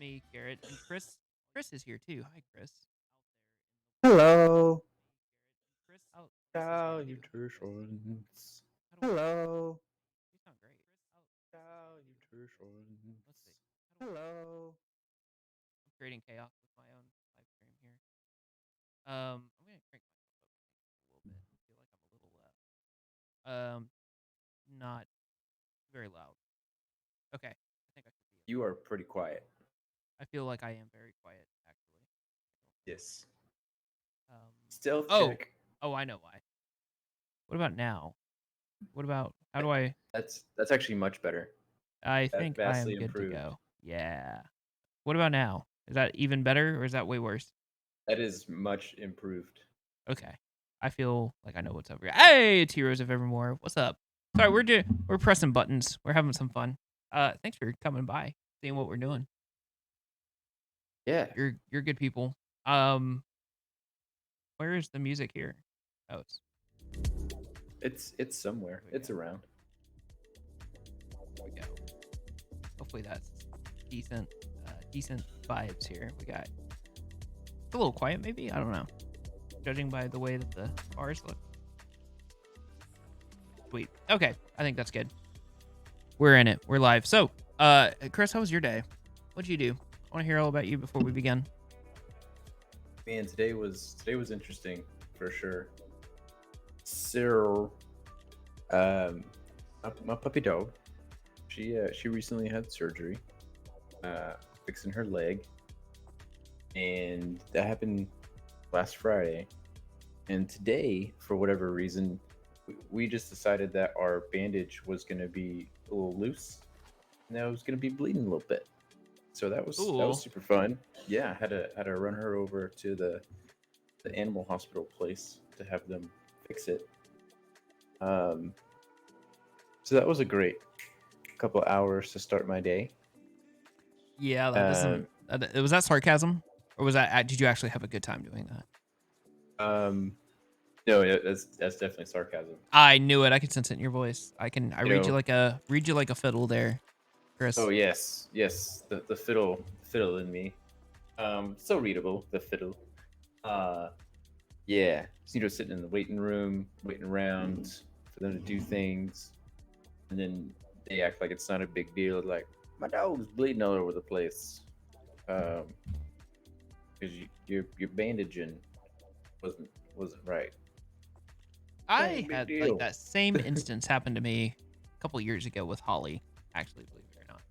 me, Garrett, and Chris. Chris is here too. Hi, Chris. Hello. Chris, this is gonna be okay, Chris. Salutations. How do I? Hello. You sound great. Let's see. Salutations. How do I? Hello. I'm creating chaos with my own live stream here. I'm gonna crank myself up a little bit. I feel like I'm a little not very loud. Okay, I think I should be. You are pretty quiet. I feel like I am very quiet, actually. Yes. Um. Stealth Oh. check. Oh, I know why. What about now? What about how do I? That's actually much better. I That's think I am vastly good to improved. go. Yeah. What about now? Is that even better or is that way worse? That is much improved. Okay. I feel like I know what's over here. Hey, it's Heroes of Evermore. What's up? Sorry, we're pressing buttons. We're having some fun. Thanks for coming by, seeing what we're doing. Yeah. You're good people. Where is the music here? Oh, It's somewhere. It's around. There we go. Hopefully that's decent vibes here. We got a little quiet, maybe. I don't know. Judging by the way that the bars look. Sweet. Okay, I think that's good. We're in it. We're live. So, Chris, how was your day? What'd you do? I want to hear all about you before we begin. Man, today was interesting for sure. So, my puppy dog, she recently had surgery, fixing her leg, and that happened last Friday. And today, for whatever reason, we just decided that our bandage was going to be a little loose, and that was going to be bleeding a little bit. So that was super fun. Yeah, I had to run her over to the animal hospital place to have them fix it. So that was a great couple hours to start my day. Yeah, that doesn't. Was that sarcasm, or was that? Did you actually have a good time doing that? No, that's definitely sarcasm. I knew it. I could sense it in your voice. I read you like a fiddle there, Chris. Oh yes, the fiddle in me. So readable, the fiddle. Yeah, so, sitting in the waiting room, waiting around for them to do things, and then they act like it's not a big deal. Like my dog's bleeding all over the place, because your bandaging wasn't right. I had like that same instance happen to me a couple years ago with Holly. Actually, believe it or not,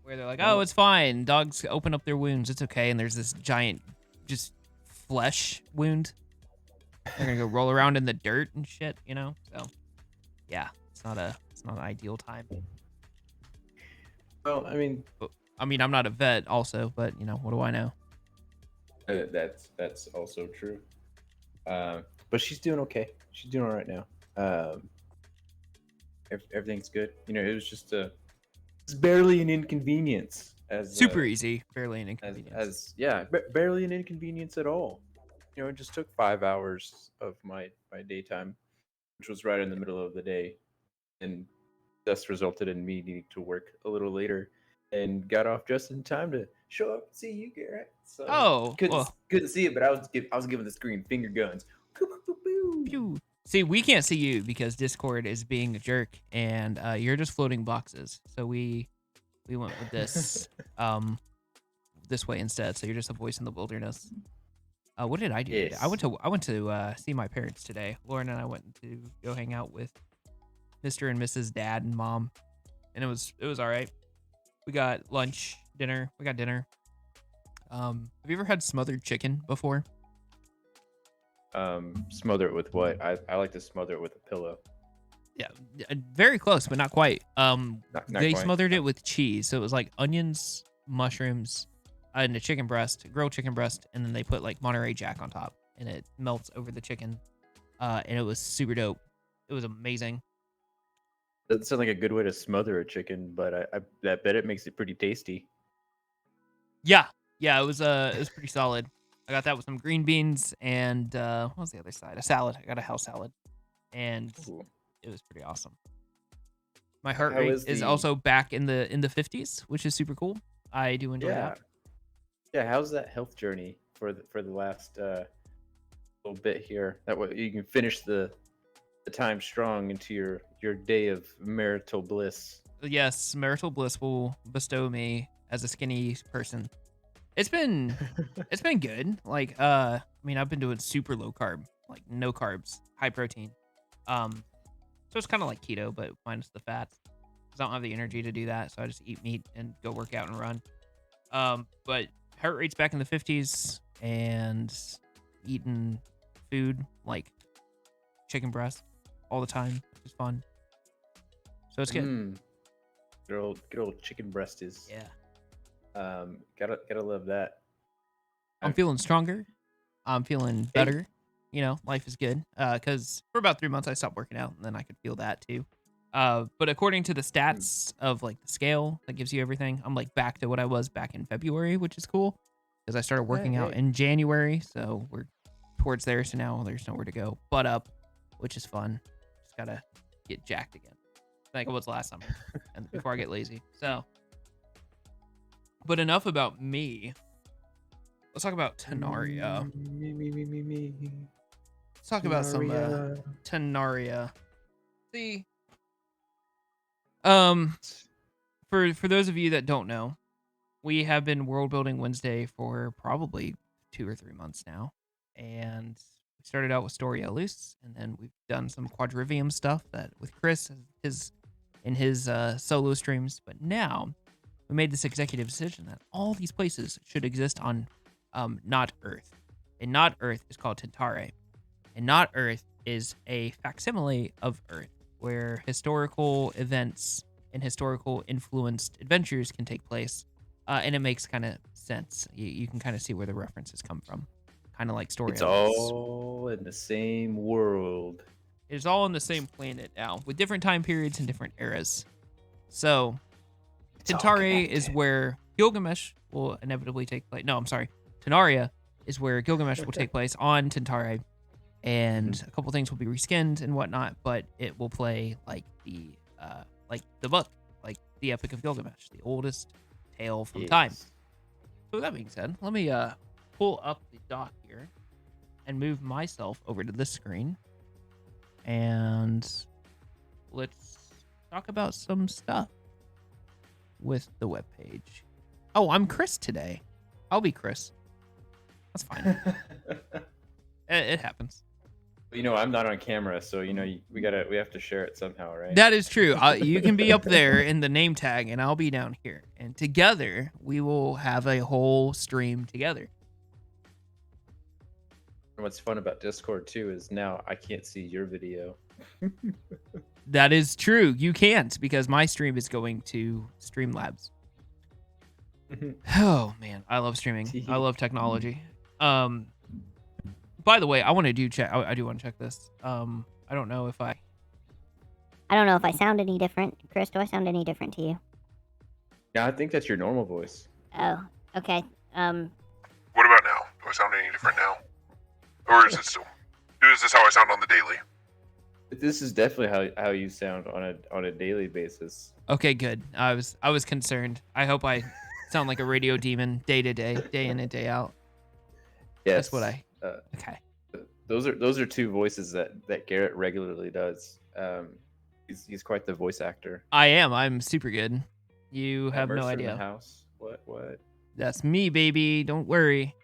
where they're like, "Oh, it's fine. Dogs open up their wounds. It's okay." And there's this giant, just flesh wound. They're gonna go roll around in the dirt and shit, you know. So, yeah, it's not an ideal time. Well, I mean, I'm not a vet, also, but you know, what do I know? That's also true. But she's doing okay. She's doing all right now. Everything's good. It was just it's barely an inconvenience. Super easy, barely an inconvenience. Barely an inconvenience at all. It just took 5 hours of my daytime, which was right in the middle of the day, and thus resulted in me needing to work a little later, and got off just in time to show up and see you, Garrett. So couldn't see it, but I was giving the screen finger guns. Pew. See, we can't see you because Discord is being a jerk, and you're just floating boxes. So we went with this this way instead. So you're just a voice in the wilderness. What did I do? Yes. I went to see my parents today. Lauren and I went to go hang out with Mr. and Mrs. Dad and Mom, and it was all right. We got dinner. We got dinner. Have you ever had smothered chicken before? Smother it with what? I like to smother it with a pillow. Yeah, very close, but not quite. They quite. smothered it with cheese, so it was like onions, mushrooms, and a grilled chicken breast, and then they put like Monterey Jack on top, and it melts over the chicken. And it was super dope. It was amazing. That sounds like a good way to smother a chicken, but I bet it makes it pretty tasty. Yeah, it was pretty solid. I got that with some green beans and what was the other side? A salad. I got a house salad, and it was pretty awesome. My heart rate is also back in the 50s, which is super cool. I do enjoy that. Yeah, how's that health journey for the last little bit here? That way you can finish the time strong into your day of marital bliss. Yes, marital bliss will bestow me as a skinny person. It's been good. Like I mean, I've been doing super low carb, like no carbs, high protein. So it's kind of like keto, but minus the fats. 'Cause I don't have the energy to do that, so I just eat meat and go work out and run. But heart rate's back in the 50s, and eating food like chicken breast all the time, which is fun. So it's good. Good old chicken breast is. Yeah. Gotta love that. I'm feeling stronger. I'm feeling better. You know, life is good. Because for about 3 months I stopped working out, and then I could feel that too. But according to the stats of like the scale that gives you everything, I'm like back to what I was back in February, which is cool because I started working out in January, so we're towards there. So now there's nowhere to go but up, which is fun. Just gotta get jacked again, like it was last summer, and before I get lazy. So, but enough about me. Let's talk about Terraria. Me. Let's talk about some Terraria. See, for those of you that don't know, we have been World Building Wednesday for probably 2 or 3 months now, and we started out with Story Elves, and then we've done some Quadrivium stuff that with Chris in his solo streams. But now we made this executive decision that all these places should exist on Not Earth, and Not Earth is called Tentare, and Not Earth is a facsimile of Earth, where historical events and historical influenced adventures can take place, and it makes kind of sense. You can kind of see where the references come from, kind of like Story. It's all in the same world. It's all on the same planet now, with different time periods and different eras. So, Tentare is where Gilgamesh will inevitably take place. No, I'm sorry. Terraria is where Gilgamesh will take place on Tentare, and a couple things will be reskinned and whatnot, but it will play like the book, like the Epic of Gilgamesh, the oldest tale from time. So with that being said, let me pull up the dock here and move myself over to this screen, and let's talk about some stuff with the webpage. Oh, I'm Chris today. I'll be Chris. That's fine. It happens. You know, I'm not on camera, so you know we have to share it somehow, right? That is true. You can be up there in the name tag, and I'll be down here, and together we will have a whole stream together. And what's fun about Discord too is now I can't see your video. That is true. You can't, because my stream is going to Streamlabs. Oh man, I love streaming. I love technology. By the way, I want to do check. I do want to check this. I don't know if I sound any different. Chris, do I sound any different to you? Yeah, I think that's your normal voice. Oh, okay. What about now? Do I sound any different now? Or is it still? Is this how I sound on the daily? This is definitely how you sound on a daily basis. Okay, good. I was concerned. I hope I sound like a radio demon day to day, day in and day out. Yes. That's what I. Okay. Those are two voices that Garrett regularly does. He's quite the voice actor. I am. I'm super good. You have no idea. In the house. What? That's me, baby. Don't worry.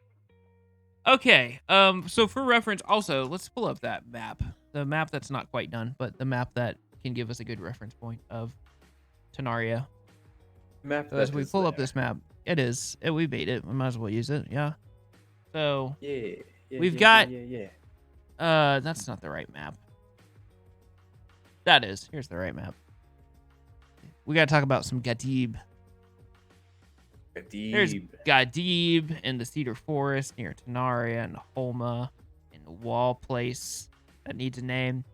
Okay. So for reference, also let's pull up that map. The map that's not quite done, but the map that can give us a good reference point of Terraria. Map. So as we pull up this map, it is. We made it. We might as well use it. Yeah. So we've got. That's not the right map. That is. Here's the right map. We got to talk about some Gaddib. There's Gaddib in the Cedar Forest near Terraria and Holma in the Wall Place that needs a name.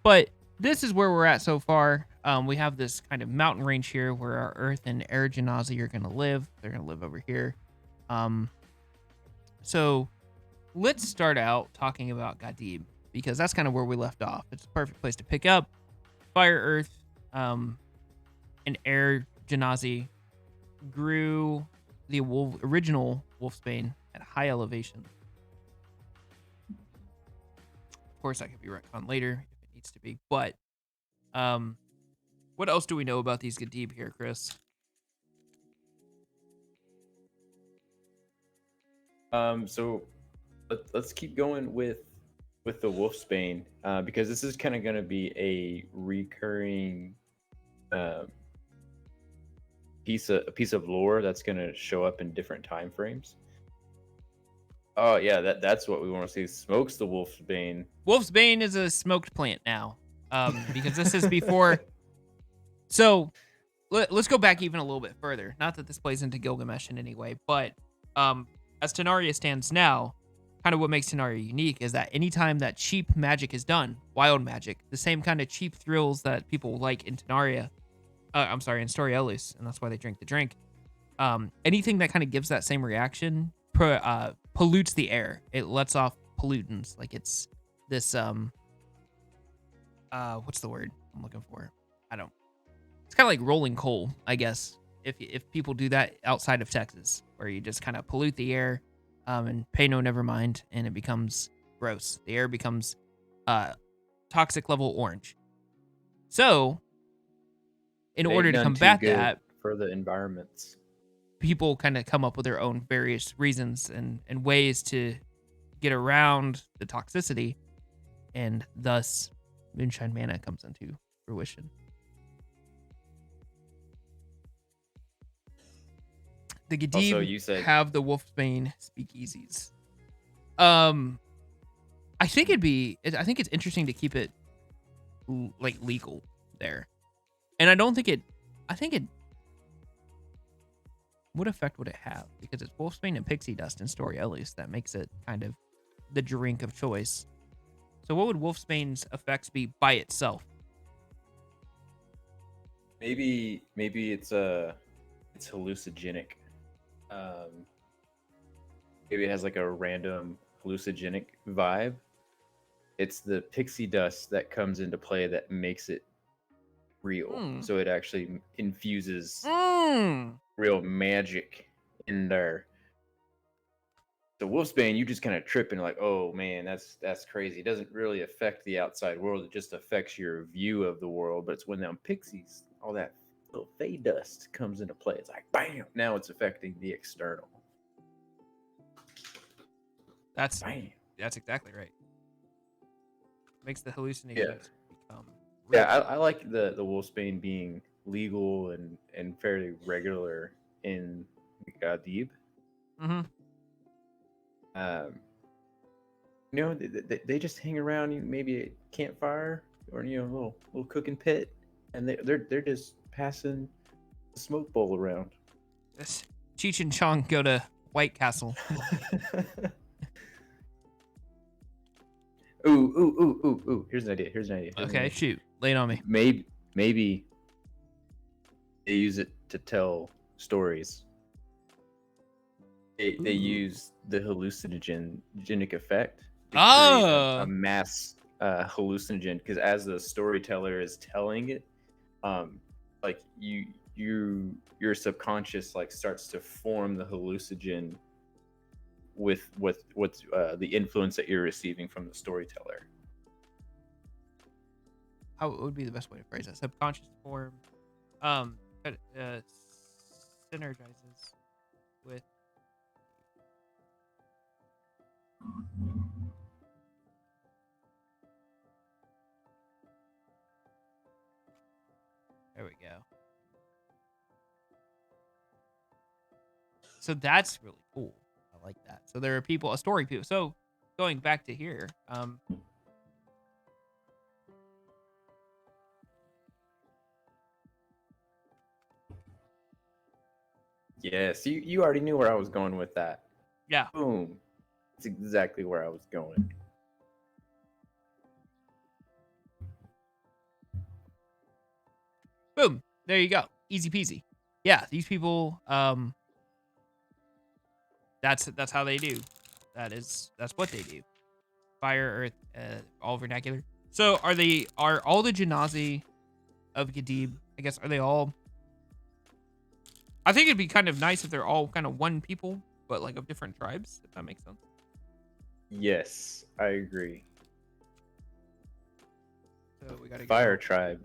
But this is where we're at so far. We have this kind of mountain range here where our Earth and Air Genasi are going to live. They're going to live over here. So let's start out talking about Gaddib, because that's kind of where we left off. It's a perfect place to pick up. Fire Earth and Air Genasi grew the original Wolfsbane at high elevation. Of course, that could be retconned later if it needs to be. But what else do we know about these Gaddib here, Chris? So let's keep going with the Wolfsbane, because this is kind of going to be a recurring piece of lore that's going to show up in different time frames. Oh yeah, that's what we want to see. Smokes the Wolfsbane. Wolfsbane is a smoked plant now, because this is before. So let's go back even a little bit further. Not that this plays into Gilgamesh in any way, but as Tenaria stands now, kind of what makes Tenaria unique is that anytime that cheap magic is done, wild magic, the same kind of cheap thrills that people like in Tenaria, in Story Ellis, and that's why they drink the drink. Anything that kind of gives that same reaction pollutes the air. It lets off pollutants. Like it's this what's the word I'm looking for? It's kind of like rolling coal, I guess. If people do that outside of Texas, where you just kind of pollute the air, and pay no never mind, and it becomes gross. The air becomes toxic level orange. So, in order to combat that, for the environments, people kind of come up with their own various reasons and ways to get around the toxicity, and thus Moonshine Mana comes into fruition. The Gaddib have the Wolfsbane speakeasies. I think it's interesting to keep it like legal there, and I think it. What effect would it have? Because it's Wolfsbane and pixie dust in Story Ellis that makes it kind of the drink of choice. So what would Wolfsbane's effects be by itself? Maybe it's hallucinogenic. Maybe it has like a random hallucinogenic vibe. It's the pixie dust that comes into play that makes it real. So it actually infuses real magic in there. So Wolfsbane, you just kind of trip and like, oh man, that's crazy. It doesn't really affect the outside world. It just affects your view of the world. But it's when them pixies, all that little fey dust comes into play. It's like, bam! Now it's affecting the external. That's exactly right. Makes the hallucinations become real. Yeah, I like the Wolfsbane being legal and fairly regular in Gaddib. Mm-hmm. They just hang around maybe a campfire or a little cooking pit, and they're just passing the smoke bowl around. Yes. Cheech and Chong go to White Castle. Ooh. Here's an idea. Okay, shoot. Lay it on me. Maybe they use it to tell stories. They use the hallucinogenic effect to create a mass hallucinogen, because as the storyteller is telling it, like your subconscious like starts to form the hallucinogen with the influence that you're receiving from the storyteller. How would be the best way to phrase that? Subconscious form, synergizes with. There we go. So that's really cool. I like that. So there are story people. So going back to here, Yes, you already knew where I was going with that. Yeah. Boom. That's exactly where I was going. Boom. There you go. Easy peasy. Yeah, these people, that's how they do. That's what they do. Fire, earth, all vernacular. So are all the Janazi of Gaddib, I guess, are they all I think it'd be kind of nice if they're all kind of one people, but like of different tribes, if that makes sense. Yes, I agree. So we gotta Fire go. tribe,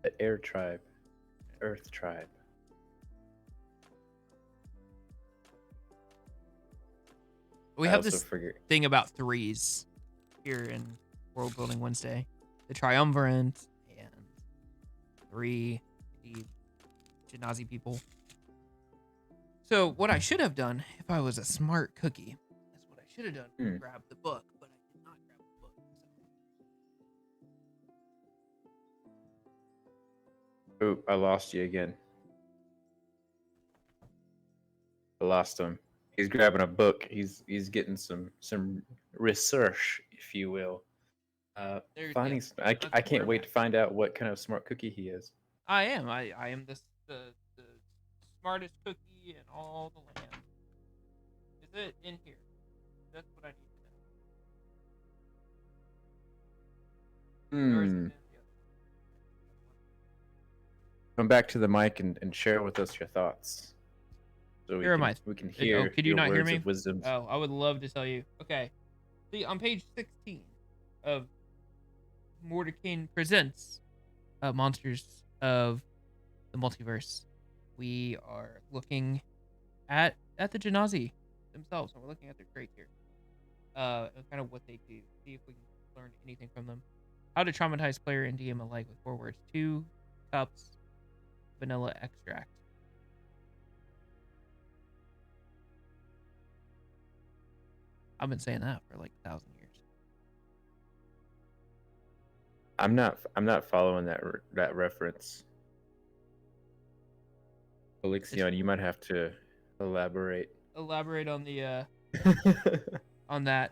the air tribe, earth tribe. We I have also this forget. thing about threes here in World Building Wednesday. The triumvirate and 3 the Jardis people. So what I should have done if I was a smart cookie is what I should have done. Grab the book, but I did not grab the book. Oh, I lost you again. I lost him. He's grabbing a book. He's getting some research, if you will. Finding. I can't wait to find out what kind of smart cookie he is. I am. I am the smartest cookie in all the land. Is it in here? That's what I need to know. Or is it in the other one? Come back to the mic and share with us your thoughts. So we can hear. Oh, could you your not hear words me? of wisdom. Oh, I would love to tell you. Okay. See, on page 16 of Mordecai Presents Monsters of the Multiverse, we are looking at the Jardis themselves, and we're looking at their crate here. And kind of what they do. See if we can learn anything from them. How to traumatize player and DM alike with 4 words. 2 cups vanilla extract. I've been saying that for like 1,000 years. I'm not following that reference. Elixir, you might have to elaborate. Elaborate on the on that.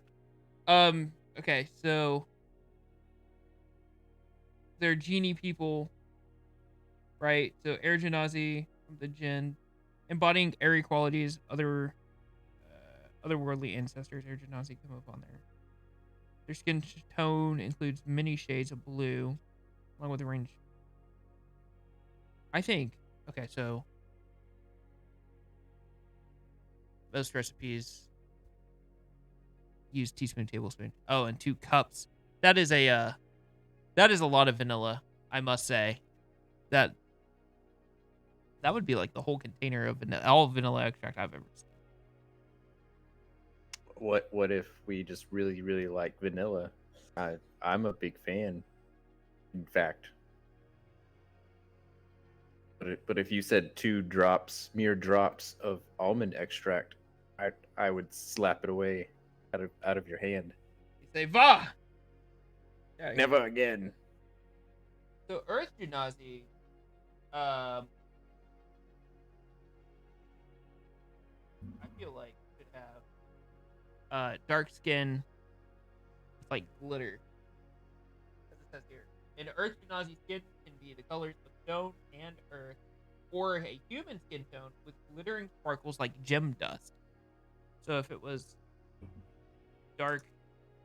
Okay, so they're genie people, right? So air genasi, the jinn, embodying airy qualities, otherworldly ancestors. Air genasi come up on there. Their skin tone includes many shades of blue, along with a range. I think. Okay, so most recipes use teaspoon, tablespoon. Oh, and 2 cups. That is a lot of vanilla, I must say. That would be like the whole container of all vanilla extract I've ever seen. What if we just really like vanilla? I'm a big fan, in fact. But if you said 2 mere drops of almond extract, I would slap it away out of your hand. You say, "Va! Never again." So Earth Jardis, I feel like could have dark skin with like glitter. As it says here. An Earth Jardis skin can be the colors of stone and earth, or a human skin tone with glittering sparkles like gem dust. So if it was dark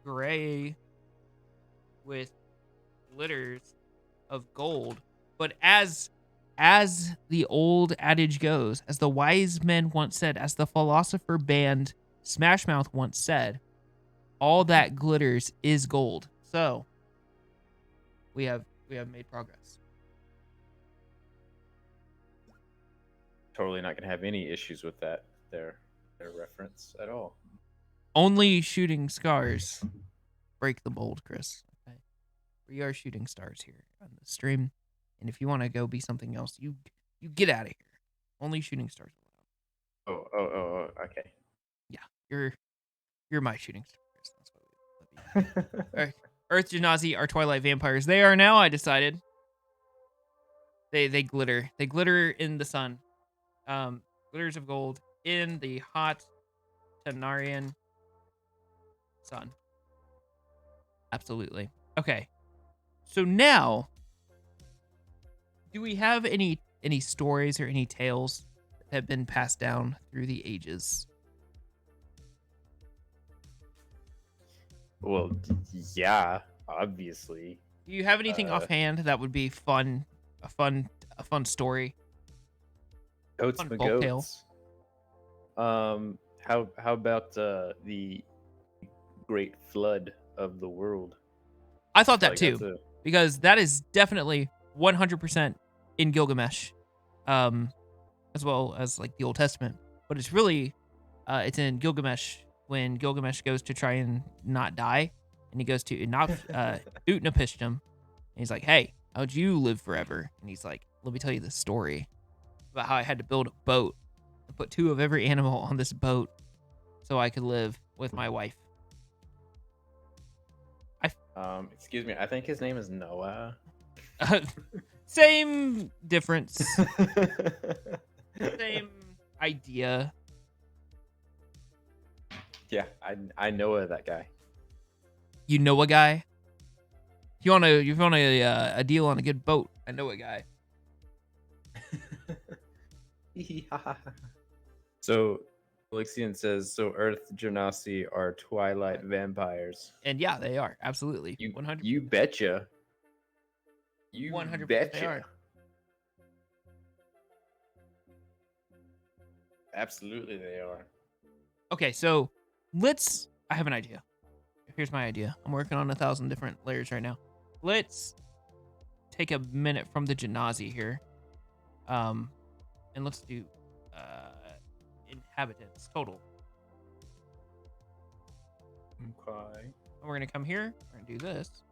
gray with glitters of gold, but as the old adage goes, as the wise men once said, as the philosopher band Smash Mouth once said, all that glitters is gold. So we have made progress. Totally not gonna have any issues with that. Their reference at all. Only shooting stars break the mold, Chris. Okay, we are shooting stars here on the stream, and if you want to go be something else, you get out of here. Only shooting stars allowed. Oh, okay. Yeah, you're my shooting star, Chris. That's what we love you. All right. Earth Jardis are twilight vampires. They are now, I decided. They glitter. They glitter in the sun. Glitters of gold in the hot Tanarian sun. Absolutely. Okay. So now, do we have any stories or any tales that have been passed down through the ages? Well, yeah, obviously. Do you have anything offhand that would be fun? A fun story? Totes Fun my folktale. goats. How about the great flood of the world? I thought that Like, too, because that is definitely 100% in Gilgamesh, as well as like the Old Testament. But it's really, it's in Gilgamesh when Gilgamesh goes to try and not die, and he goes to Utnapishtim, and he's like, "Hey, how'd you live forever?" And he's like, "Let me tell you the story about how I had to build a boat and put 2 of every animal on this boat so I could live with my wife." Excuse me. I think his name is Noah. Same difference. Same idea. Yeah, I know that guy. You know a guy? If you want a deal on a good boat, I know a guy. So, Elixian says, so Earth Genasi are Twilight vampires. And yeah, they are. Absolutely. You 100%. You betcha. You 100% betcha. they are. Absolutely they are. Okay, so I have an idea. Here's my idea. I'm working on 1,000 different layers right now. Let's take a minute from the Genasi here. And let's do inhabitants total. Okay. And we're gonna come here, we're gonna do this.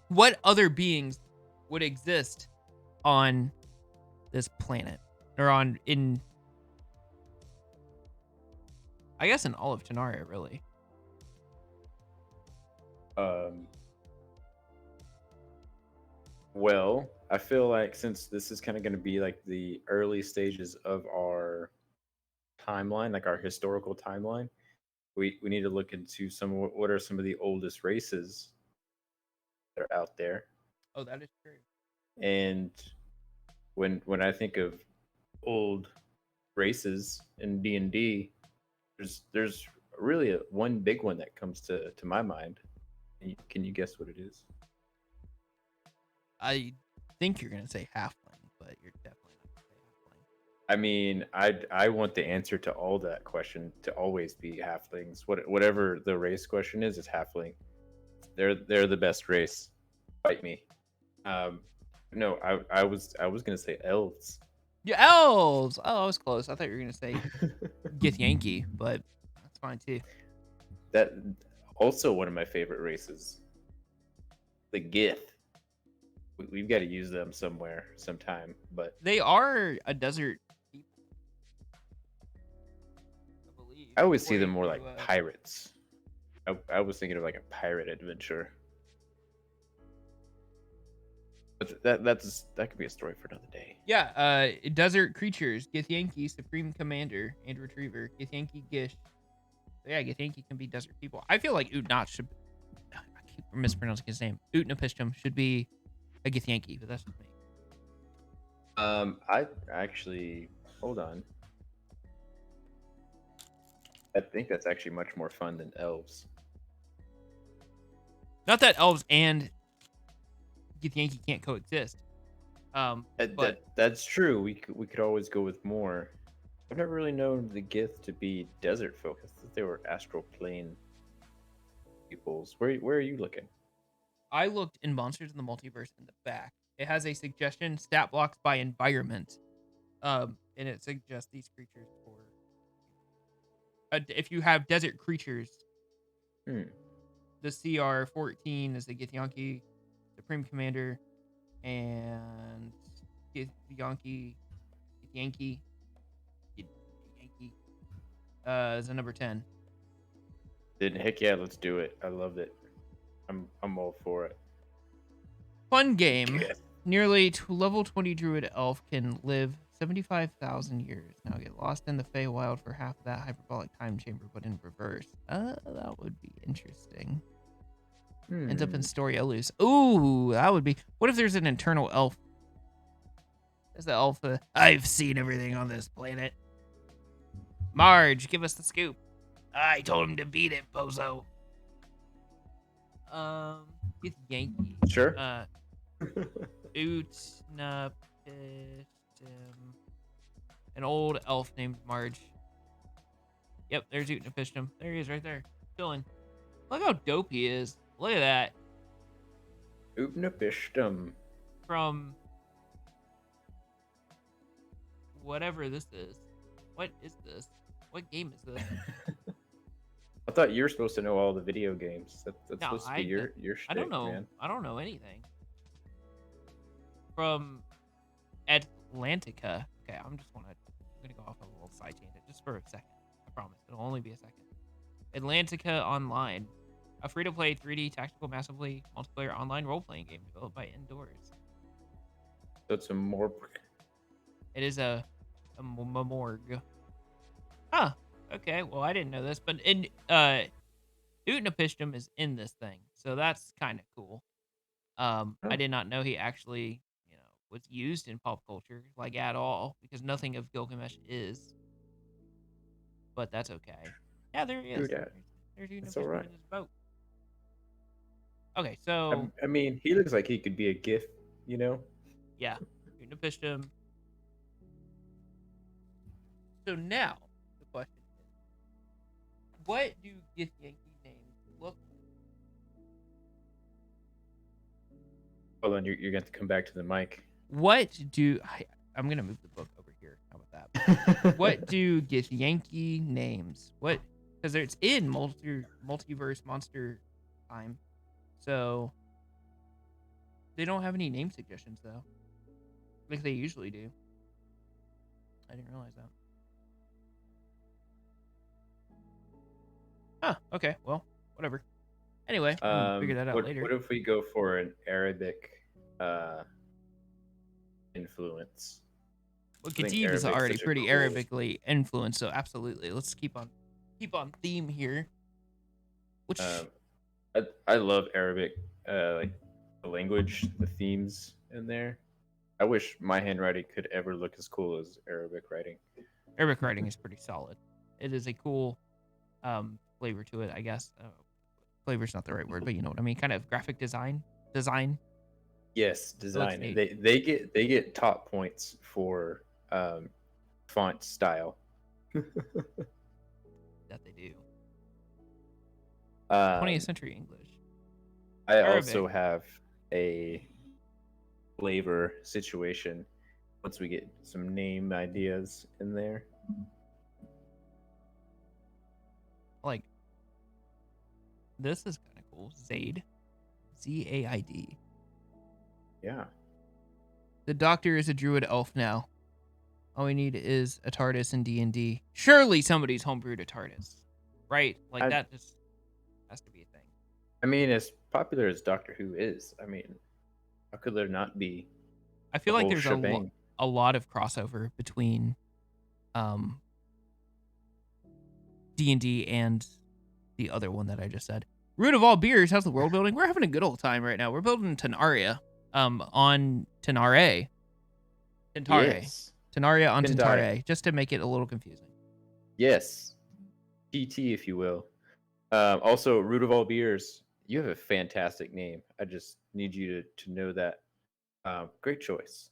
What other beings would exist on this planet? Or I guess in all of Tanaria, really. Well, I feel like since this is kind of going to be like the early stages of our timeline, like our historical timeline, we need to look into what are some of the oldest races that are out there. Oh, that is true. And when I think of old races in D&D, there's really one big one that comes to my mind. Can you guess what it is? I think you're gonna say halfling, but you're definitely not gonna say halfling. I mean, I want the answer to all that question to always be halflings. Whatever the race question is halfling. They're the best race. Fight me. No, I was gonna say elves. Yeah, elves. Oh, I was close. I thought you were gonna say Githyanki, but that's fine too. That also one of my favorite races. The Gith. We've got to use them somewhere, sometime. But they are a desert people, I believe. I always see them more like pirates. I was thinking of like a pirate adventure. But that could be a story for another day. Yeah, desert creatures. Githyanki, Supreme Commander and Retriever. Githyanki Gish. Yeah, Githyanki can be desert people. I feel like Utnat should... I keep mispronouncing his name. Utnapishtim should be a Githyanki, but that's just me. I actually... Hold on. I think that's actually much more fun than elves. Not that elves and Githyanki can't coexist. But that's true. We could always go with more. I've never really known the Gith to be desert folk. I thought they were astral plane peoples. Where are you looking? I looked in Monsters in the Multiverse in the back. It has a suggestion, stat blocks by environment. And it suggests these creatures for... if you have desert creatures, the CR-14 is the Githyanki, Supreme Commander, and Githyanki is a number 10. Heck yeah, let's do it. I loved it. I'm all for it. Fun game. Yeah. Nearly level 20 druid elf can live 75,000 years. Now get lost in the Feywild for half of that hyperbolic time chamber, but in reverse. That would be interesting. Ends up in story Elves. Ooh, that would be... What if there's an internal elf? There's the elf. I've seen everything on this planet. Marge, give us the scoop. I told him to beat it, bozo. It's Yankee. Sure. Utnapishtim. An old elf named Marge. Yep, there's Utnapishtim. There he is right there. Chilling. Look how dope he is. Look at that. Utnapishtim. From whatever this is. What is this? What game is this? I thought you were supposed to know all the video games. That's No, supposed to be your shtick, I don't know. man. I don't know anything. From Atlantica. Okay, I'm gonna go off on a little side tangent just for a second. I promise. It'll only be a second. Atlantica Online. A free-to-play 3D tactical massively multiplayer online role-playing game developed by Indoors. So it's a Morgue. It is a morgue. Huh. Okay. Well, I didn't know this, but Utnapishtim is in this thing, so that's kind of cool. I did not know he actually, was used in pop culture like at all because nothing of Gilgamesh is. But that's okay. Yeah, there he is. There's Utnapishtim That's all right. in his boat. Okay, so I mean, he looks like he could be a GIF, you know? yeah, Utnapishtim. So now the question is, what do Githyanki names look like? Hold on, you're going to have to come back to the mic. What do I'm gonna move the book over here? How about that? What do Githyanki names? What? Because it's in multiverse monster time, so they don't have any name suggestions though, like they usually do. I didn't realize that. Huh. Okay. Well, whatever. Anyway, we'll figure that out later. What if we go for an Arabic influence? Well, I think Gaddib is Arabic's already such a pretty cool- Arabically influenced, so absolutely. Let's keep on theme here. Which I love Arabic, like the language, the themes in there. I wish my handwriting could ever look as cool as Arabic writing. Arabic writing is pretty solid. It is a cool flavor to it, I guess. Flavor's not the right word, but you know what I mean. Kind of graphic design. Yes, design. neat. They get top points for font style. That they do. Um, 20th century English. I Arabic. also have a flavor situation once we get some name ideas in there. Like, this is kind of cool. Zaid. Zaid. Yeah. The doctor is a druid elf now. All we need is a TARDIS in D&D. Surely somebody's homebrewed a TARDIS. Right? Like, that just has to be a thing. I mean, as popular as Doctor Who is, I mean, how could there not be? I feel the like whole there's shebang? a lot of crossover between D&D and the other one that I just said. Root of all beers, how's the world building? We're having a good old time right now. We're building Tenaria on Tenare. Tentare. Yes. Tenaria on Tentare. Tentare, just to make it a little confusing. Yes. PT, if you will. Also, Root of all beers, you have a fantastic name. I just need you to know that. Great choice.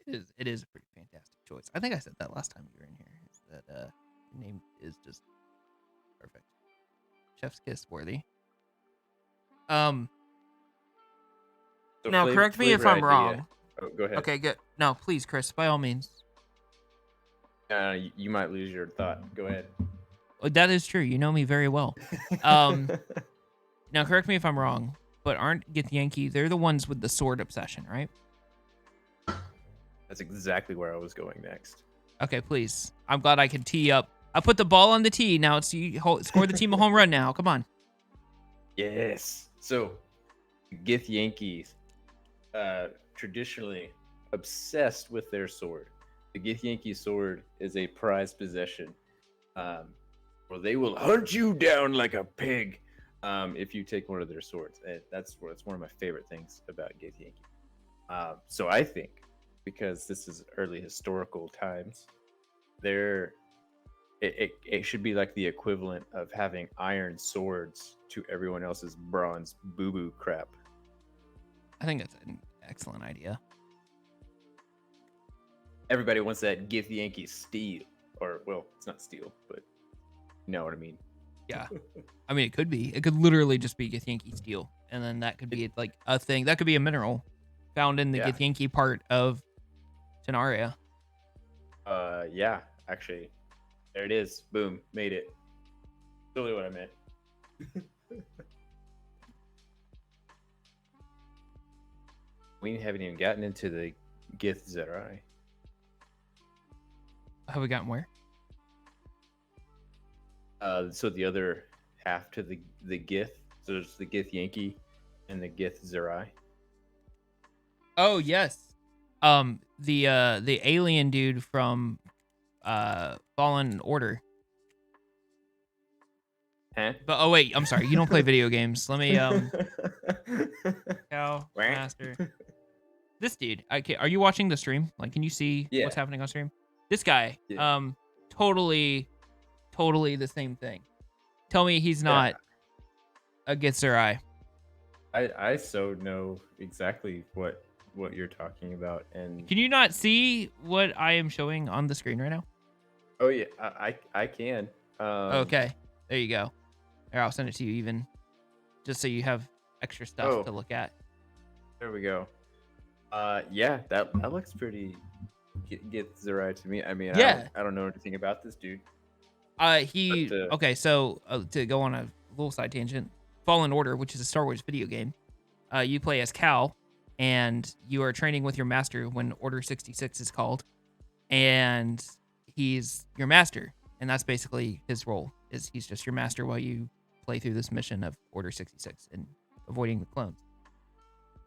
It is a pretty fantastic choice. I think I said that last time you were in here. Is that the name is just perfect. Chef's kiss worthy. So Now, correct me if flavor I'm idea. wrong. Oh, go ahead. Okay, good. No, please, Chris, by all means. You might lose your thought. Go ahead. Well, that is true. You know me very well. Now, correct me if I'm wrong, but aren't Githyanki, they're the ones with the sword obsession, right? That's exactly where I was going next. Okay, please. I'm glad I can tee up. I put the ball on the tee. Now it's you score the team a home run now. Come on. Yes. So, Githyanki, traditionally obsessed with their sword. The Githyanki sword is a prized possession. Where they will hunt you down like a pig if you take one of their swords. And that's one of my favorite things about Githyanki. So I think, because this is early historical times, it should be like the equivalent of having iron swords to everyone else's bronze boo-boo crap. I think that's Excellent idea. Everybody wants that Gith Yankee steel, or well, it's not steel, but you know what I mean. Yeah. I mean, it could be. It could literally just be Githyanki steel, and then that could be like a thing. That could be a mineral found in the Githyanki part of Tenaria. Yeah, actually, there it is. Boom, made it. Totally what I meant. We haven't even gotten into the Gith Zerai. Have we gotten where? So the other half to the Gith. So there's the Gith Yankee and the Gith Zerai. Oh yes. The alien dude from Fallen Order. Huh? But oh wait, I'm sorry. You don't play video games. Let me Cow Master. This dude. Okay, are you watching the stream? Like, can you see what's happening on stream? This guy. Yeah. Totally the same thing. Tell me he's not a Gitzerai. I so know exactly what you're talking about, and Can you not see what I am showing on the screen right now? oh yeah, I can. Okay, there you go. Here, I'll send it to you even, just so you have extra stuff to look at. There we go. Yeah, that looks pretty Gitzerai to me. I mean, Yeah. I don't know anything about this dude. Okay, so to go on a little side tangent, Fallen Order, which is a Star Wars video game, you play as Cal, and you are training with your master when Order 66 is called, and he's your master, and that's basically his role. Is he's just your master while you play through this mission of Order 66 and avoiding the clones.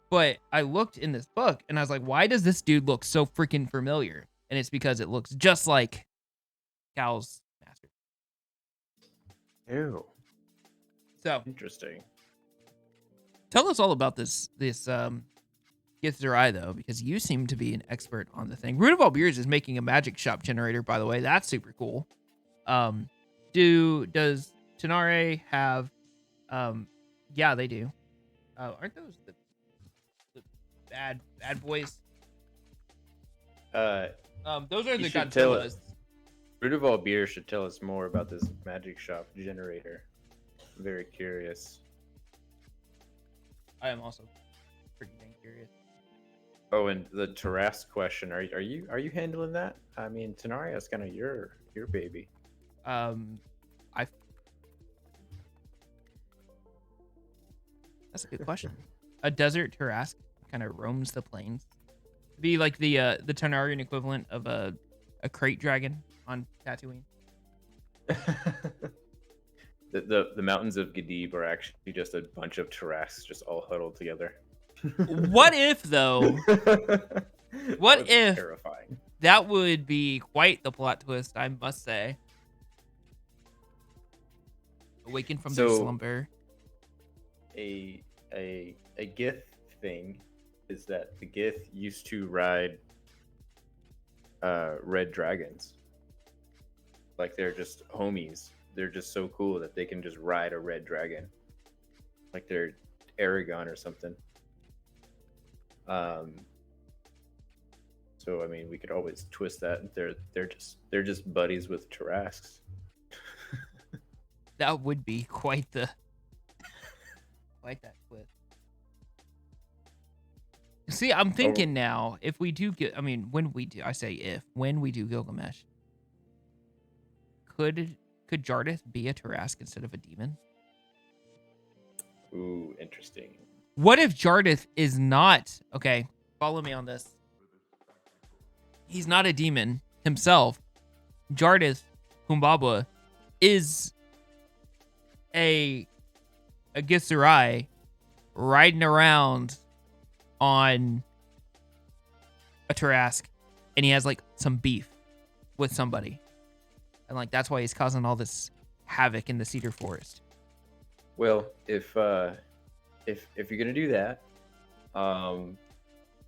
But I looked in this book, and I was like, why does this dude look so freaking familiar? And it's because it looks just like Cal's master. Ew. So Interesting. tell us all about this Githzerai, though, because you seem to be an expert on the thing. Root of All Beers is making a magic shop generator, by the way. That's super cool. Does Tenare have? Yeah, they do. Aren't those the bad boys? Those are the Godzillas. Root of All Beer should tell us more about this magic shop generator. I'm very curious. I am also pretty dang curious. Oh, and the Tarrasque question: Are you handling that? I mean, Tenaria is kind of your baby. That's a good question. A desert Tarrasque kind of roams the plains. Be like the Tarnarian equivalent of a crate dragon on Tatooine. The mountains of Gaddib are actually just a bunch of Tarrasques just all huddled together. What if, though? What if? Terrifying. That would be quite the plot twist, I must say. Awaken from their slumber. A Gith thing is that the Gith used to ride red dragons. Like, they're just homies. They're just so cool that they can just ride a red dragon. Like they're Aragon or something. So I mean, we could always twist that. They're just buddies with Tarrasques. That would be quite that twist. See, I'm thinking now, if we do get, when we do Gilgamesh, could Jardis be a Tarrasque instead of a demon? Ooh, interesting. What if Jardis is not, okay, follow me on this. He's not a demon himself. Jardis Humbaba is a Githzerai riding around on a Tarrasque, and he has like some beef with somebody, and like that's why he's causing all this havoc in the cedar forest. Well, if you're gonna do that,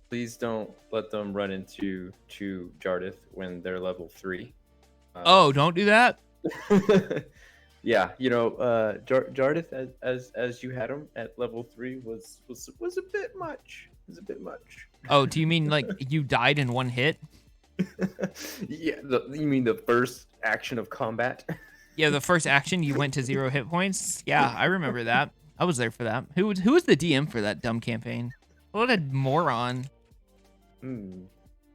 please don't let them run into Jardis when they're level 3. Don't do that. Yeah, Jardis as you had him at level 3 was a bit much. is a bit much. Oh, do you mean like you died in one hit? Yeah, you mean the first action of combat? Yeah, the first action you went to 0 hit points. Yeah, I remember that. I was there for that. Who was the DM for that dumb campaign? What a moron. I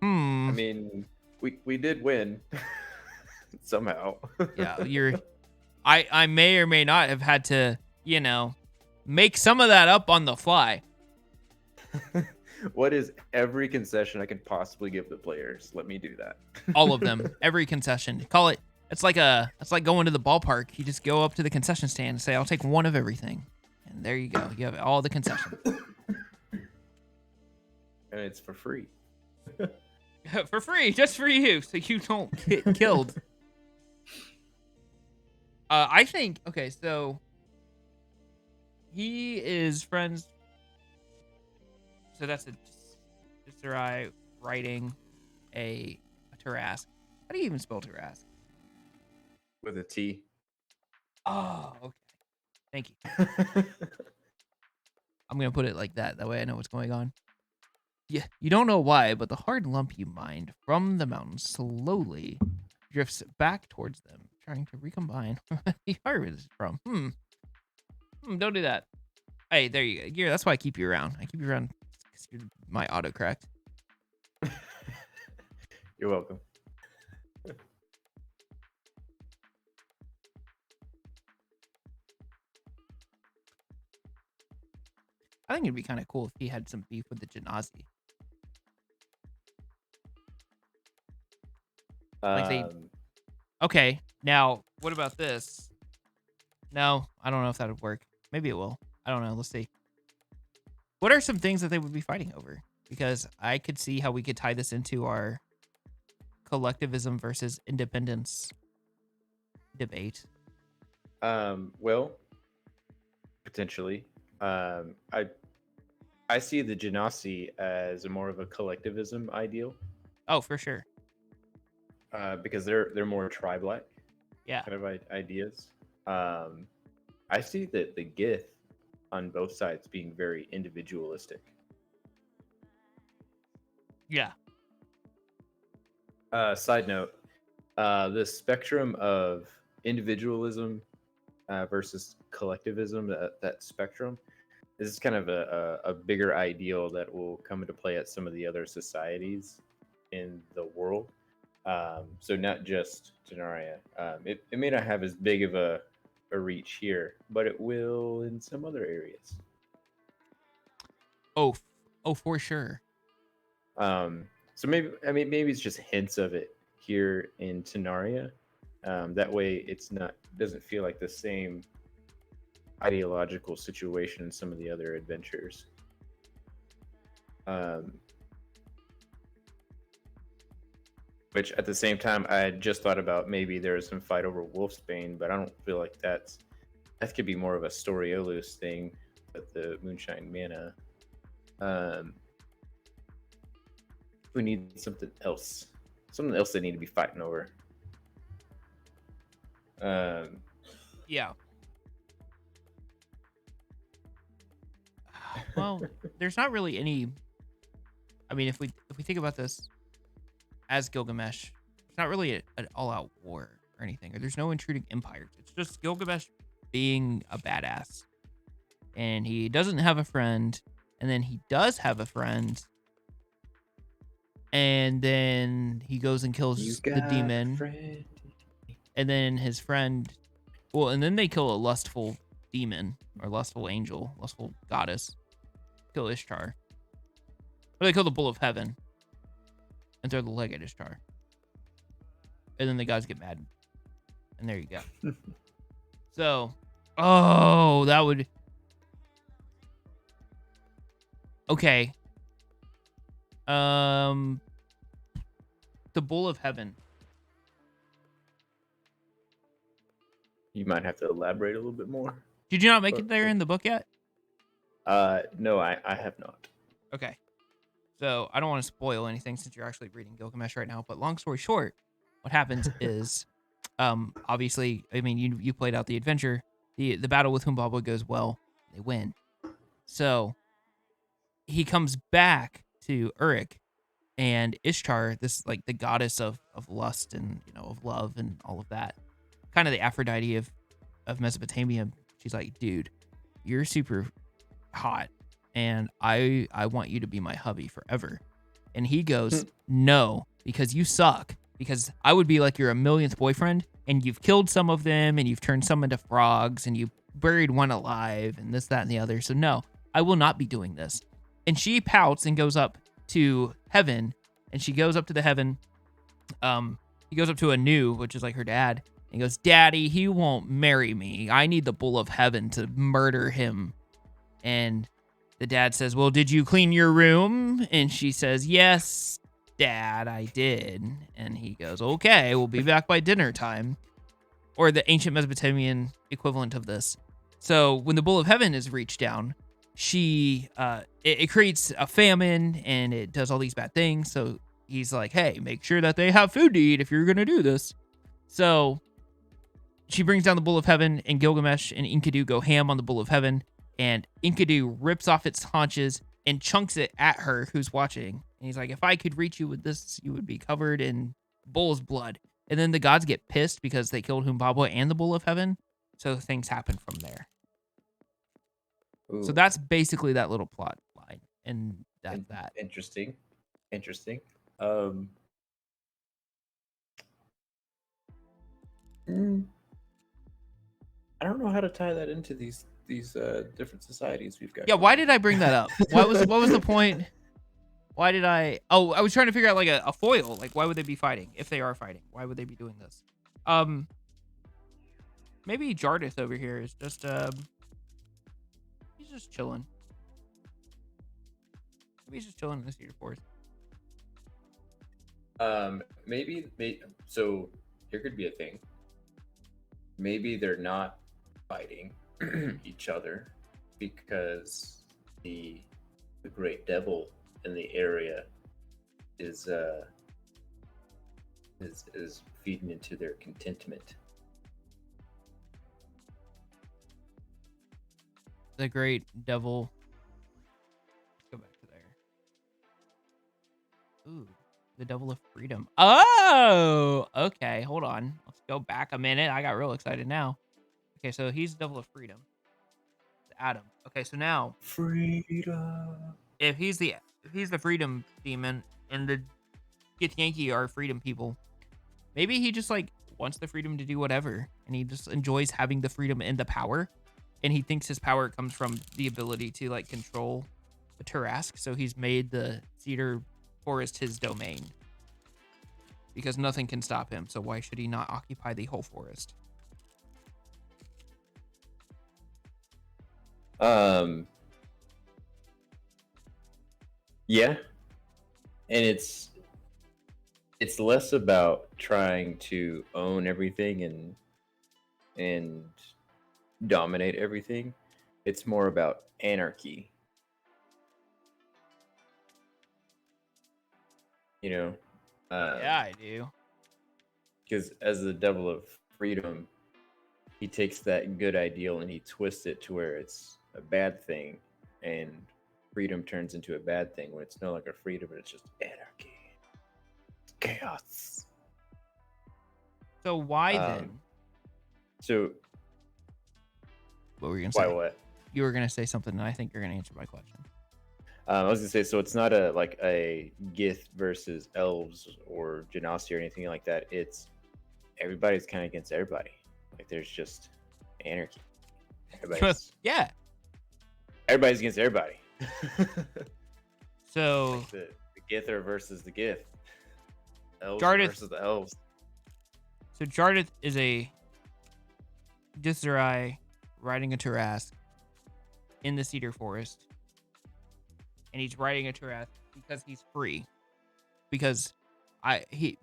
mean, we did win somehow. Yeah, I may or may not have had to, make some of that up on the fly. What is every concession I could possibly give the players? Let me do that. All of them, every concession. Call it. It's like going to the ballpark. You just go up to the concession stand and say, "I'll take one of everything," and there you go. You have all the concessions. And it's for free. For free, just for you, so you don't get killed. I think, okay, so he is friends. So that's just Sarai writing a Tarask. How do you even spell Tarask? With a T. Oh, okay. Thank you. I'm going to put it like that. That way I know what's going on. Yeah, you don't know why, but the hard lump you mined from the mountains slowly drifts back towards them, trying to recombine where the heart is from. Don't do that. Hey, there you go. Yeah, that's why I keep you around. I keep you around because you're my autocorrect. You're welcome. I think it'd be kind of cool if he had some beef with the Genasi. Okay, now, what about this? No, I don't know if that would work. Maybe it will. I don't know. Let's see. What are some things that they would be fighting over? Because I could see how we could tie this into our collectivism versus independence debate. Well, potentially. I see the Genasi as more of a collectivism ideal. Oh, for sure. Because they're more tribe-like, yeah, kind of ideas. I see that the Gith on both sides being very individualistic. Yeah. Side note, the spectrum of individualism versus collectivism, that spectrum, this is kind of a bigger ideal that will come into play at some of the other societies in the world. So not just Denaria. It may not have as big of a reach here, but it will in some other areas. Oh, for sure. So maybe it's just hints of it here in Tenaria. That way, doesn't feel like the same ideological situation in some of the other adventures. Which at the same time, I had just thought about maybe there was some fight over Wolfsbane, but I don't feel like that could be more of a Storiolus thing with the Moonshine Mana. We need something else they need to be fighting over. Yeah. Well, there's not really any. I mean, if we think about this as Gilgamesh, it's not really an all-out war or anything. Or there's no intruding empires. It's just Gilgamesh being a badass, and he doesn't have a friend, and then he does have a friend, and then he goes and kills the demon, and then his friend, and then they kill a lustful demon or lustful angel, lustful goddess, kill Ishtar, or they kill the bull of heaven and throw the leg at Ishtar. And then the guys get mad. And there you go. So, that would... Okay. The bull of heaven. You might have to elaborate a little bit more. Did you not make it there in the book yet? No, I have not. Okay. So I don't want to spoil anything since you're actually reading Gilgamesh right now. But long story short, what happens is, obviously, I mean, you played out the adventure. The battle with Humbaba goes well. They win. So he comes back to Uruk, and Ishtar, this like the goddess of lust and of love and all of that, kind of the Aphrodite of Mesopotamia. She's like, dude, you're super hot, and I want you to be my hubby forever. And he goes, no, because you suck. Because I would be like your 1,000,000th boyfriend, and you've killed some of them, and you've turned some into frogs, and you buried one alive, and this, that, and the other. So no, I will not be doing this. And she pouts and goes up to heaven, and she goes up to the heaven. He goes up to Anu, which is like her dad, and he goes, Daddy, he won't marry me. I need the bull of heaven to murder him. And the dad says, well, did you clean your room? And she says, yes, Dad, I did. And he goes, okay, we'll be back by dinner time. Or the ancient Mesopotamian equivalent of this. So when the bull of heaven is reached down, it creates a famine, and it does all these bad things. So he's like, hey, make sure that they have food to eat if you're going to do this. So she brings down the bull of heaven, and Gilgamesh and Enkidu go ham on the bull of heaven. And Enkidu rips off its haunches and chunks it at her, who's watching. And he's like, if I could reach you with this, you would be covered in bull's blood. And then the gods get pissed because they killed Humbaba and the bull of heaven. So things happen from there. Ooh. So that's basically that little plot line. And that's that. Interesting. I don't know how to tie that into these different societies we've got. Yeah, why did I bring that up? What was the point? Why did I? Oh, I was trying to figure out like a foil. Like, why would they be fighting if they are fighting? Why would they be doing this? Maybe Jardis over here is just he's just chilling. Maybe he's just chilling in the Cedar Forest. Maybe. So here could be a thing. Maybe they're not fighting each other because the great devil in the area is feeding into their contentment. The great devil. Let's go back to there. Ooh, the devil of freedom. Oh, okay. Hold on. Let's go back a minute. I got real excited now. Okay, so he's the devil of freedom. Adam. Okay, so now Freedom. If he's the freedom demon and the Githyanki are freedom people, maybe he just like wants the freedom to do whatever, and he just enjoys having the freedom and the power, and he thinks his power comes from the ability to like control the Tarask. So he's made the Cedar Forest his domain because nothing can stop him. So why should he not occupy the whole forest? Yeah, and it's less about trying to own everything and dominate everything. It's more about anarchy. Yeah, I do. Because as the devil of freedom, he takes that good ideal and he twists it to where it's a bad thing, and freedom turns into a bad thing when it's no longer freedom, but it's just anarchy. It's chaos. So why then? So what were you gonna say? Why what? You were gonna say something, and I think you're gonna answer my question. I was gonna say, so it's not a Gith versus Elves or Genasi or anything like that. It's everybody's kind of against everybody. Like there's just anarchy. Yeah. Everybody's against everybody. So like the Gither versus the Gith. Elves Jardis versus the Elves. So Jardis is a Githzerai riding a Tarask in the Cedar Forest. And he's riding a Tarask because he's free. Because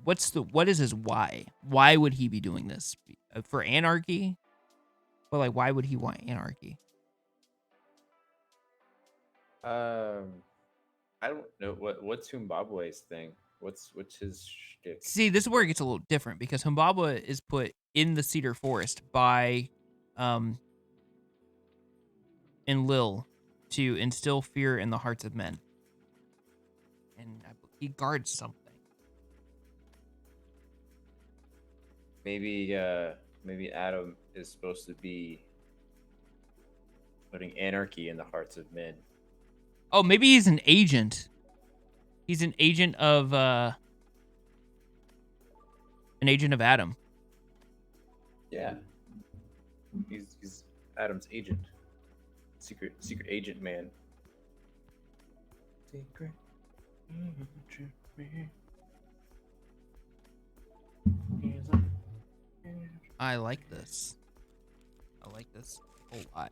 what is his why? Why would he be doing this? For anarchy? But like, why would he want anarchy? I don't know what's Humbabwe's thing. What's his shtick? See, this is where it gets a little different because Humbaba is put in the Cedar Forest by Enlil to instill fear in the hearts of men. And he guards something. Maybe Adam is supposed to be putting anarchy in the hearts of men. Oh, maybe he's an agent. He's an agent of Adam. Yeah. He's Adam's agent. Secret agent man. Secret agent man. I like this. I like this a whole lot.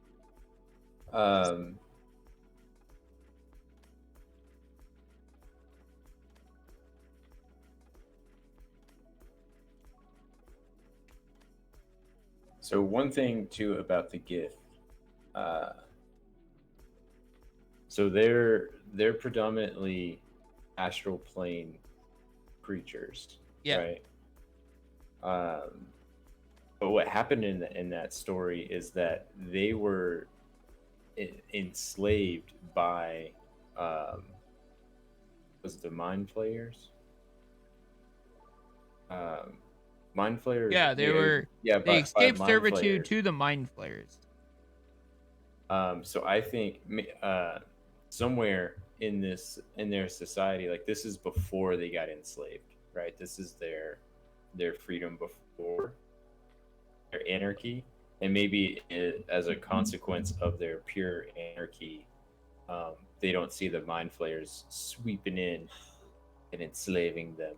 So one thing too about the gift, so they're predominantly astral plane creatures, Yeah. right? But what happened in that story is that they were enslaved by was it the mind flayers? Mind flayers. Yeah, they were. Yeah, They escaped mind servitude flayers. to the mind flayers. So I think somewhere in their society, like this is before they got enslaved, right? This is their freedom before their anarchy, and maybe as a consequence of their pure anarchy, they don't see the mind flayers sweeping in and enslaving them.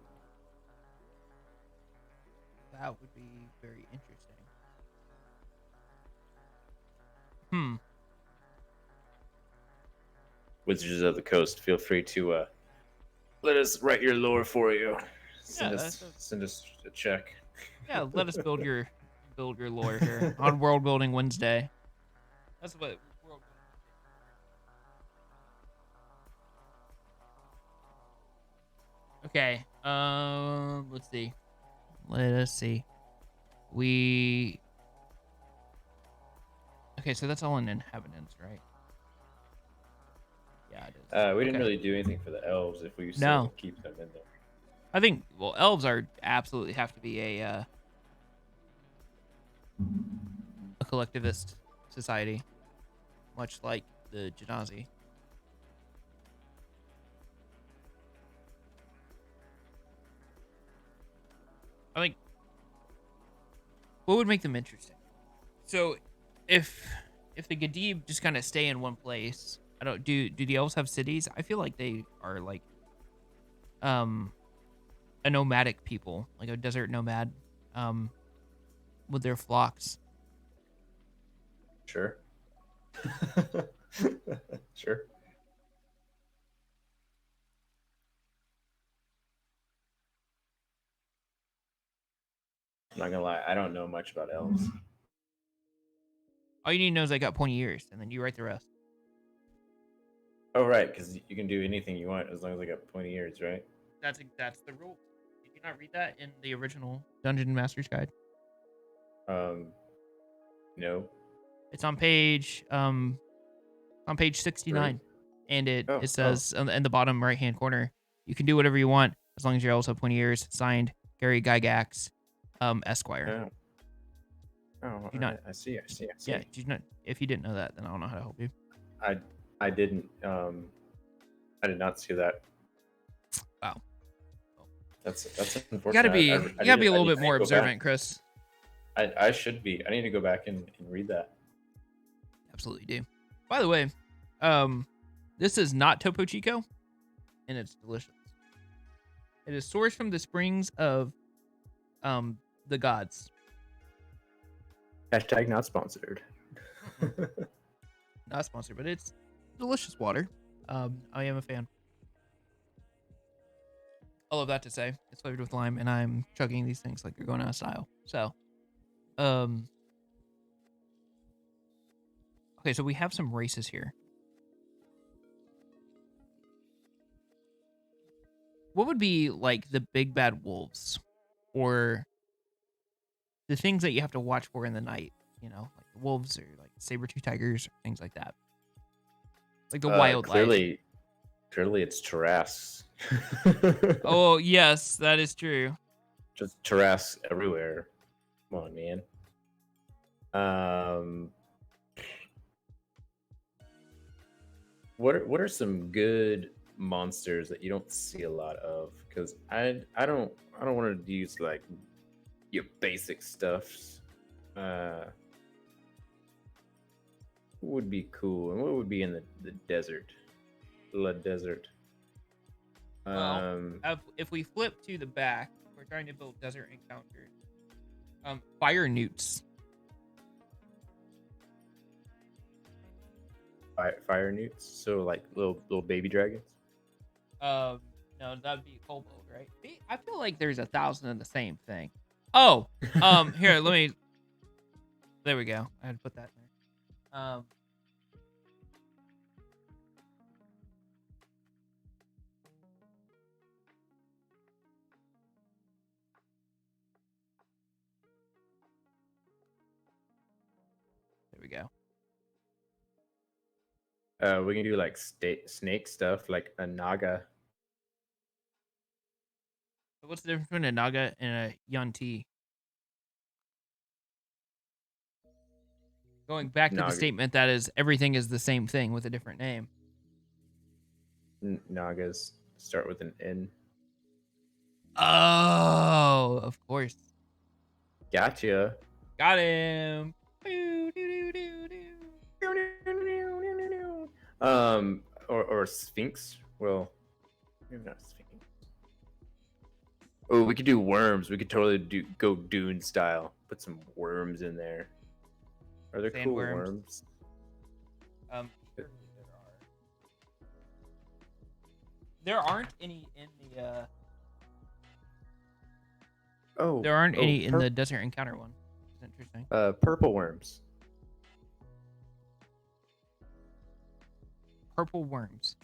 That would be very interesting. Wizards of the Coast, feel free to let us write your lore for you. Send us a check. Yeah, let us build your lore here on World Building Wednesday. That's what World Building. Okay. Let's see. Let us see. Okay, so that's all in inhabitants, right? Yeah, it is. We didn't really do anything for the elves if we still keep them in there. I think elves are absolutely have to be a collectivist society, much like the Jardis. I think what would make them interesting? So, if the Gaddib just kind of stay in one place, I don't do the elves have cities? I feel like they are like a nomadic people, like a desert nomad, with their flocks. Sure. Sure. I'm not gonna lie, I don't know much about elves. All you need to know is I got pointy ears, and then you write the rest. Oh, right, because you can do anything you want as long as I got pointy ears, right? That's the rule. Did you not read that in the original Dungeon Master's Guide? No. It's on page 69, right. And it says in the bottom right hand corner, you can do whatever you want as long as you're also pointy ears. Signed, Gary Gygax, Esquire. Oh, I see. Yeah, did you not, if you didn't know that, then I don't know how to help you. I didn't. I did not see that. Wow. That's unfortunate. You gotta be a little bit more observant, Chris. I should be. I need to go back and read that. Absolutely do. By the way, this is not Topo Chico, and it's delicious. It is sourced from the springs of the gods. Hashtag not sponsored. Not sponsored, but it's delicious water. I am a fan. All of that to say, it's flavored with lime, and I'm chugging these things like they're going out of style. So, okay, so we have some races here. What would be like the big bad wolves, or the things that you have to watch for in the night? You know, like wolves or like saber-tooth tigers or things like that. like the wildlife. Clearly it's Tarrasques. Oh yes, that is true. Just Tarrasques everywhere. Come on, man. What are some good monsters that you don't see a lot of? Because I don't want to use like your basic stuffs. What would be cool, and what would be in the desert? The desert. Well, if we flip to the back, we're trying to build desert encounters. Fire newts. Fire newts, so like little baby dragons. No, that'd be kobold, right? See, I feel like there's 1,000 of the same thing. Oh, here, let me. There we go. I had to put that there. There we go. We can do like snake stuff, like a naga. What's the difference between a naga and a yanti? Going back to the statement that is everything is the same thing with a different name. Nagas start with an N. Oh, of course. Gotcha. Got him. Or Sphinx. Well, maybe not Sphinx. Oh, we could do worms. We could totally go Dune style. Put some worms in there. Are there cool worms? There aren't any in the. There aren't any in the desert encounter one. It's interesting. Purple worms. Purple worms.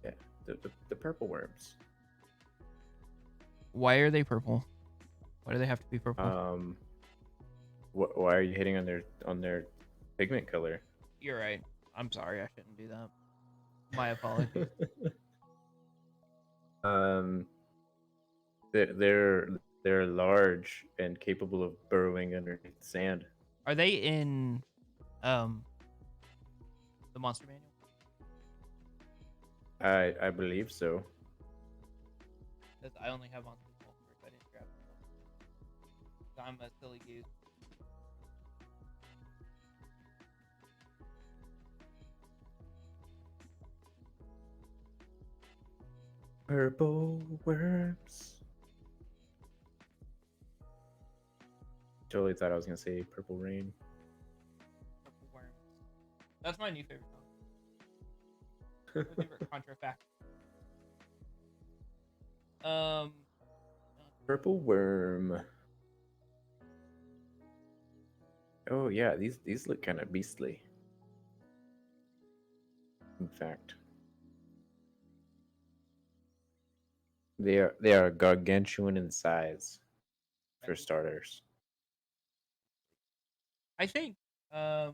Yeah, the purple worms. Why are they purple? Why do they have to be purple? Why are you hitting on their pigment color? You're right. I'm sorry. I shouldn't do that. My apologies. They're large and capable of burrowing underneath sand. Are they in the monster manual? I believe so. I only have on Monsters. I didn't grab them. I'm a silly goose. Purple worms. Totally thought I was gonna say Purple Rain. Purple worms. That's my new favorite song. My favorite contra fact. Purple worm. Oh yeah, these look kind of beastly. In fact, they are gargantuan in size, for starters. I think I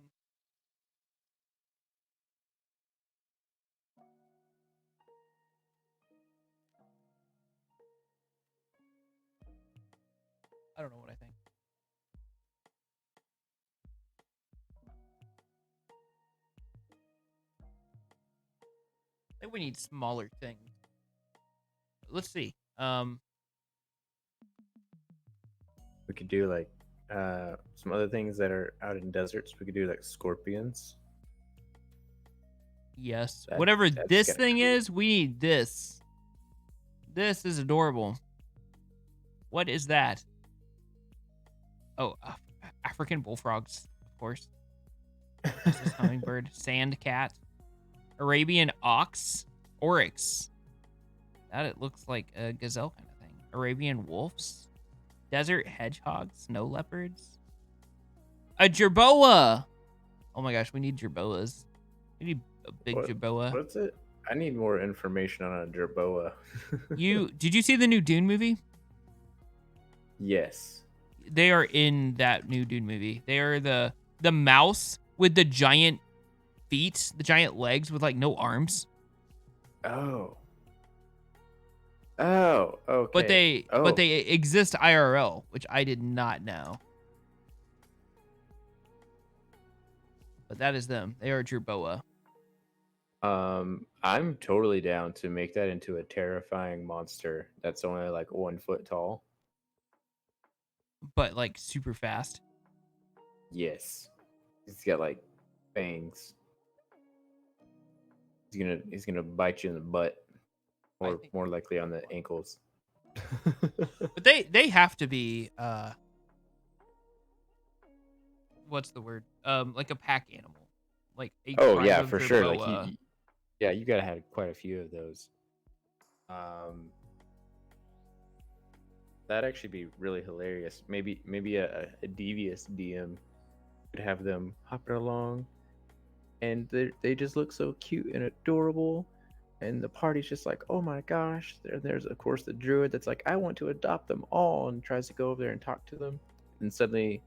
don't know what I think. I think we need smaller things. Let's see. We could do like some other things that are out in deserts. We could do like scorpions. Yes. Whatever this thing cool. is, we need this. This is adorable. What is that? Oh, African bullfrogs, of course. This is hummingbird, sand cat, Arabian oryx. That it looks like a gazelle kind of thing. Arabian wolves, desert hedgehog, snow leopards, a jerboa. Oh my gosh, we need jerboas. We need a big jerboa. What's it? I need more information on a jerboa. Did you see the new Dune movie? Yes. They are in that new Dune movie. They are the mouse with the giant feet, the giant legs with like no arms. Oh. Oh, okay. But they exist IRL, which I did not know. But that is them. They are Jerboa. I'm totally down to make that into a terrifying monster that's only like 1 foot tall. But like super fast. Yes. He's got like fangs. He's gonna bite you in the butt. Or more likely on the ankles. But they have to be what's the word? Like a pack animal. Like a Oh tribe yeah, of for sure. Like Jerboa. you gotta have quite a few of those. That'd actually be really hilarious. Maybe a devious DM could have them hopping along, and they just look so cute and adorable, and the party's just like, oh my gosh. There's of course the druid that's like, I want to adopt them all, and tries to go over there and talk to them, and suddenly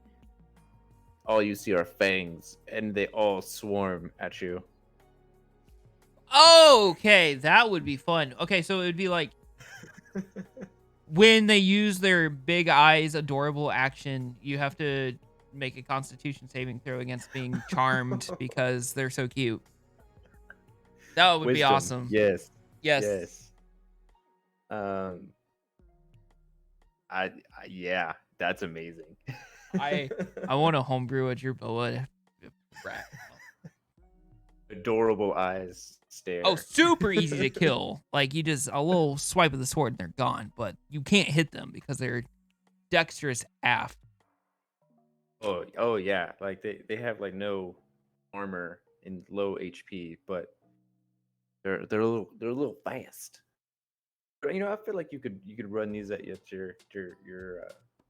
all you see are fangs, and they all swarm at you. Okay, that would be fun. Okay, so it would be like when they use their big eyes, adorable action, you have to make a Constitution saving throw against being charmed because they're so cute. That would be awesome. Yes. Yes. Yes. Yeah, that's amazing. I want to homebrew a Jerboa. Adorable eyes stare. Oh, super easy to kill. Like you just a little swipe of the sword and they're gone, but you can't hit them because they're dexterous AF. Oh yeah, like they have like no armor and low HP, but they're a little fast. But, I feel like you could run these at your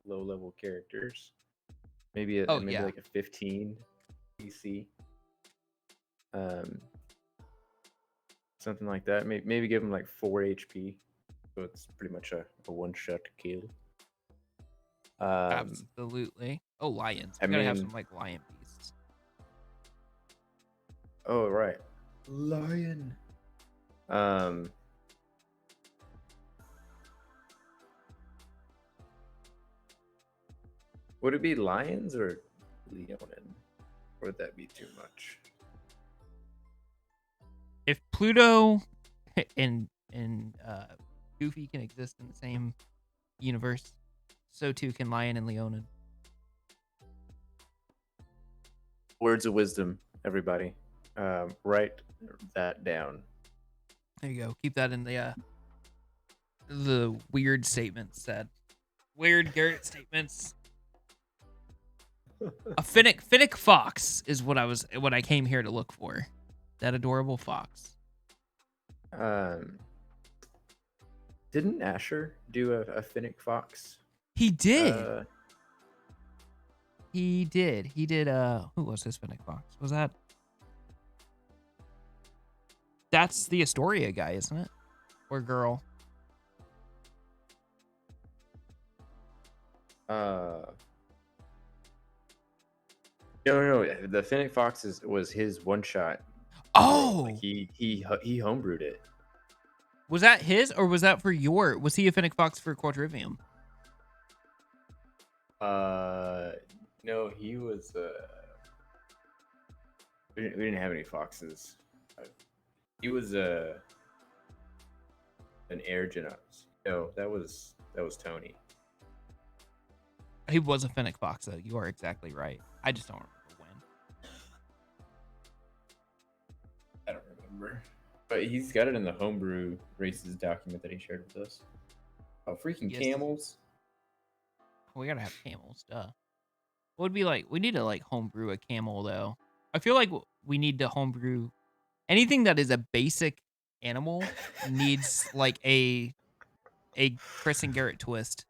low level characters. Maybe like a 15 PC. Something like that. Maybe give them like 4 HP, so it's pretty much a one-shot kill. Absolutely. Oh, lions. We gotta have some like lion beasts. Oh right, lion. Would it be lions or leonin? Or would that be too much? If Pluto and Goofy can exist in the same universe, so too can Lion and Leonin. Words of wisdom, everybody. Write that down. There you go. Keep that in the weird statements said. Weird Garrett statements. A Finnick fox is what I came here to look for. That adorable fox. Didn't Asher do a Finnick fox? He did. He did. He did. Who was his Finnick fox? Was that? That's the Astoria guy, isn't it? Or girl? No. The Finnick fox was his one shot. Oh, like he homebrewed it. Was that his, or was that for your? Was he a Finnick fox for Quadrivium? No, he was. We didn't have any foxes. He was an air Genos. No, that was Tony. He was a Finnick fox, though. You are exactly right. I just don't remember when. I don't remember. But he's got it in the homebrew races document that he shared with us. Oh, freaking camels. We gotta have camels, duh. What would be like? We need to like homebrew a camel, though. I feel like we need to homebrew anything that is a basic animal needs like a Chris and Garrett twist.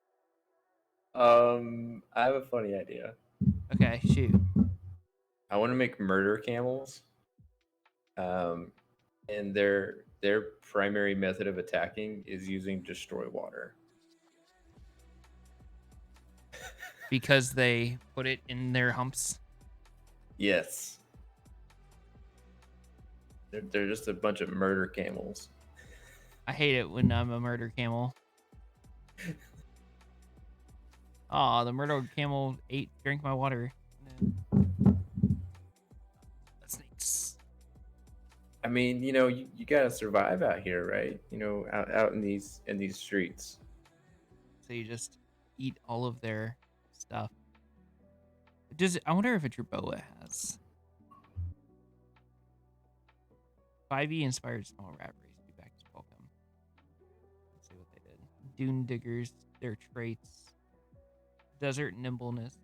I have a funny idea. Okay, shoot. I want to make murder camels. And their primary method of attacking is using destroy water. Because they put it in their humps. Yes. They're just a bunch of murder camels. I hate it when I'm a murder camel. Oh, the murder camel drank my water. Snakes. I mean, you gotta survive out here, right? Out in these streets. So you just eat all of their stuff. I wonder if a Jerboa has 5e inspired small rat race. Be back to welcome. Let's see what they did. Dune diggers, their traits. Desert nimbleness.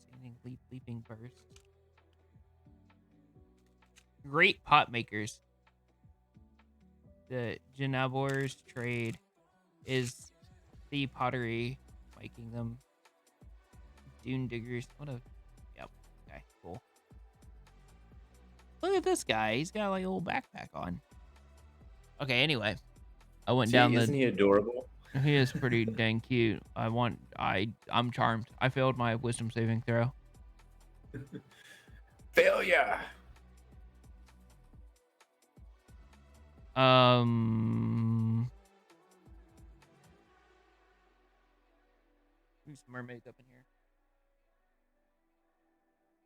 Standing leaping burst. Great pot makers. The Janabor's trade is the pottery, making them dune diggers. Yep. Okay, cool. Look at this guy. He's got like a little backpack on. Okay, anyway. I went down Isn't he adorable? He is pretty dang cute. I'm charmed. I failed my wisdom saving throw. Failure. Use some more makeup in here.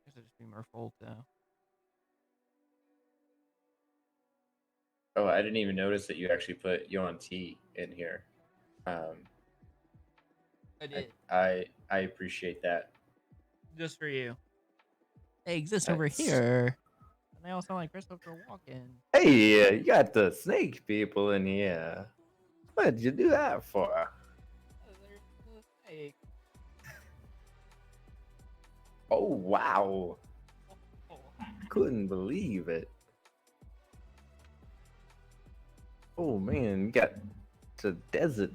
Guess I'll just be merfolk though. Oh, I didn't even notice that you actually put Yuan T in here. I did. I appreciate that. Just for you. They exist That's- over here. And they all sound like Christopher Walken. Hey, you got the snake people in here. What did you do that for? Oh, wow. Couldn't believe it. Oh, man, you got the desert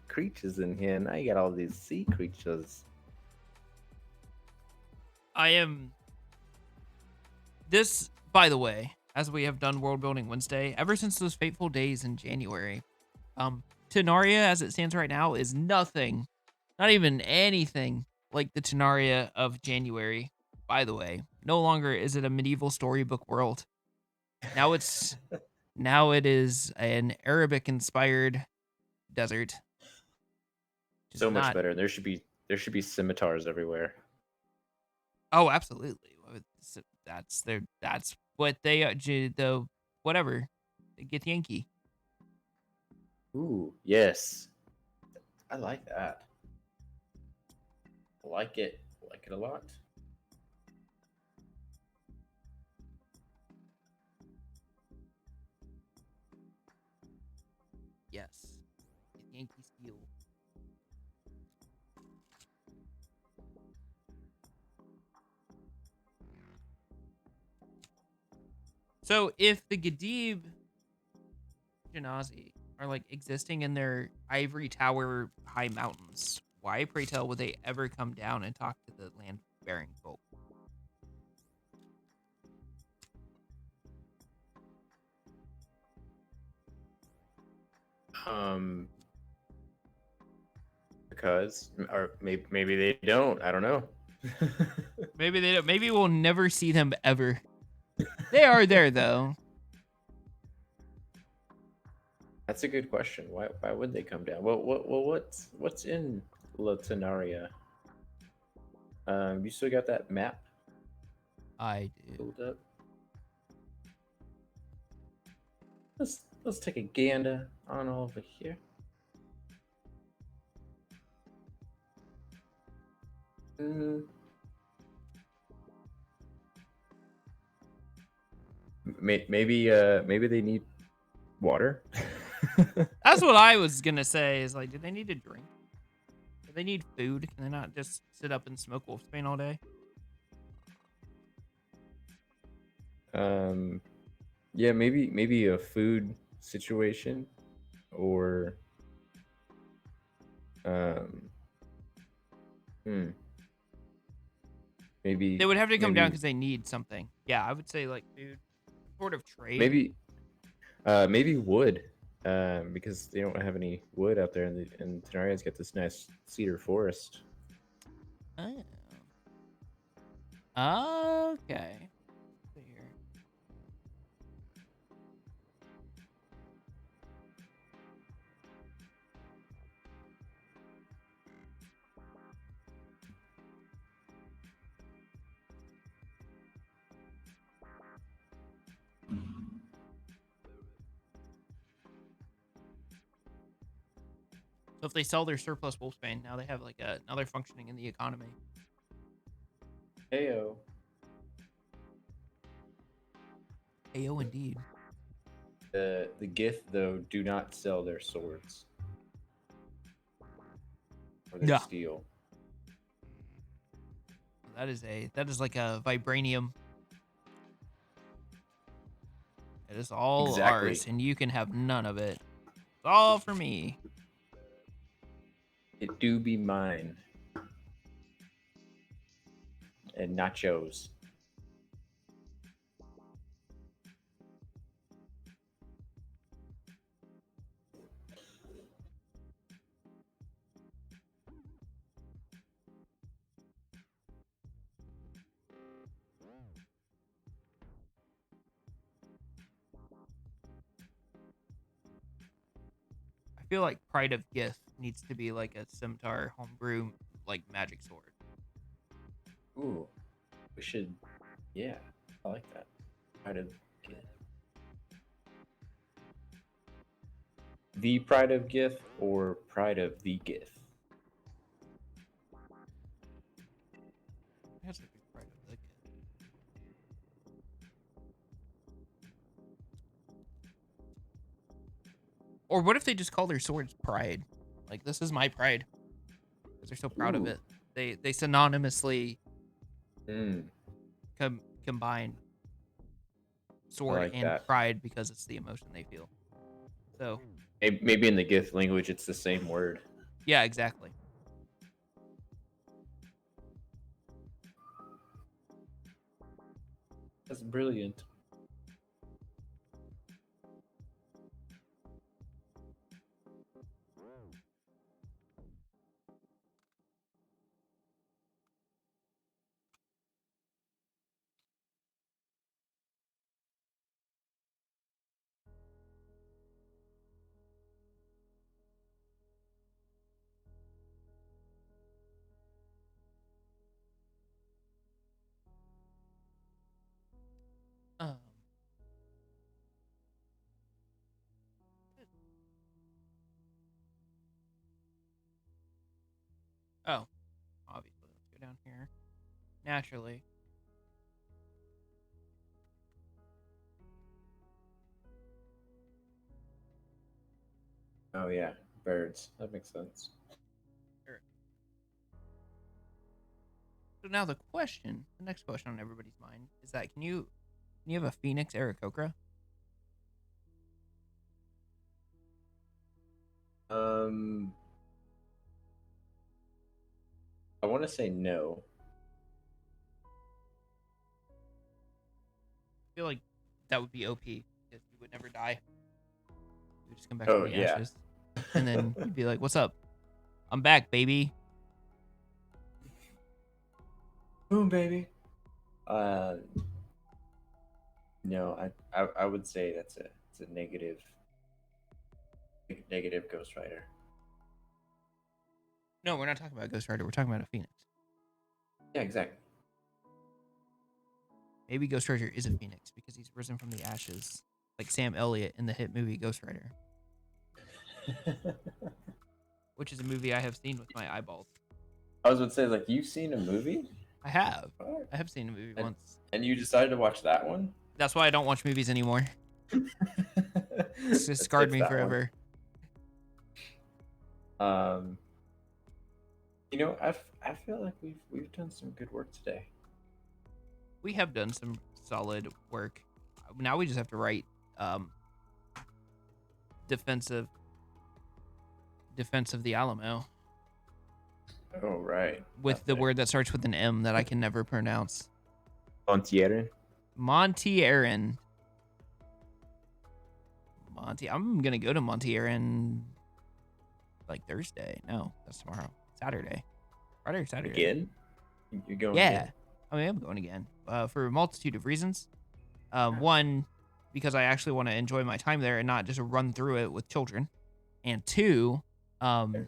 creatures in here. Now you got all these sea creatures. This, by the way, as we have done World Building Wednesday, ever since those fateful days in January, Tenaria, as it stands right now, is nothing, not even anything like the Tenaria of January. By the way, no longer is it a medieval storybook world. Now it is an Arabic-inspired desert. So much better. There should be scimitars everywhere. Oh, absolutely. That's what they the whatever. They get Yankee. Ooh, yes. I like that. I like it. I like it a lot. Yes. Get Yankee steel. So if the Gaddib Janazi are like existing in their ivory tower high mountains, why, pray tell, would they ever come down and talk to the land-bearing folk? Because, or maybe they don't. I don't know. Maybe they don't. Maybe we'll never see them ever. They are there though. That's a good question. Why would they come down? What's in La Tenaria? You still got that map I do. pulled up? Let's take a gander on over here. Maybe they need water. That's what I was gonna say. Is like, do they need to drink? Do they need food? Can they not just sit up and smoke wolfsbane all day? Yeah, maybe a food situation, or maybe They would have to come down because they need something. Yeah, I would say like food, sort of trade. Maybe wood, because they don't have any wood out there, and Tenaria's got this nice cedar forest. Oh. Okay. Let's see here. So if they sell their surplus wolfsbane, now they have like another functioning in the economy. Heyo. Ayo, indeed. The Gith though do not sell their swords or their Yeah. steel. That is like a vibranium. It is all Exactly. ours, and you can have none of it. It's all for me. It do be mine. And nachos. I feel like Pride of Gith needs to be like a scimitar homebrew like magic sword. Ooh. We should, yeah, I like that. Pride of Gith. The Pride of Gith or Pride of the Gith? That's a good Pride of the Gith. Or what if they just call their swords Pride? Like, this is my pride. Because they're so proud of Ooh. it. They synonymously Mm, combine sword like and that. pride because it's the emotion they feel. So, Maybe in the Gith language it's the same word. yeah, exactly. That's brilliant. Um, oh, obviously, let's go down here. Naturally. Oh yeah, birds. That makes sense. So now the next question on everybody's mind is that can you have a Phoenix Aarakocra? I want to say no. I feel like that would be OP because you would never die. You would just come back Oh, from the yeah. ashes. And then you'd be like, "What's up? I'm back, baby." Boom, baby. No, I would say it's a negative Ghost Rider. No, we're not talking about Ghost Rider. We're talking about a Phoenix. Yeah, exactly. Maybe Ghost Rider is a Phoenix because he's risen from the ashes, like Sam Elliott in the hit movie Ghost Rider, which is a movie I have seen with my eyeballs. I was going to say, like, you've seen a movie? I have. What? I have seen a movie once. And you decided to watch that one? That's why I don't watch movies anymore. It's just scarred me forever. You know, I feel like we've done some good work today. We have done some solid work. Now we just have to write defense of the Alamo Oh, right. with That's the it. word that starts with an M that I can never pronounce. Montierin. Montierin. I'm gonna go to Montierin like Thursday. No, that's tomorrow. Saturday. Friday or Saturday. Again? You're going Yeah. again? I mean, I'm going again for a multitude of reasons. One, because I actually want to enjoy my time there and not just run through it with children. And two, well,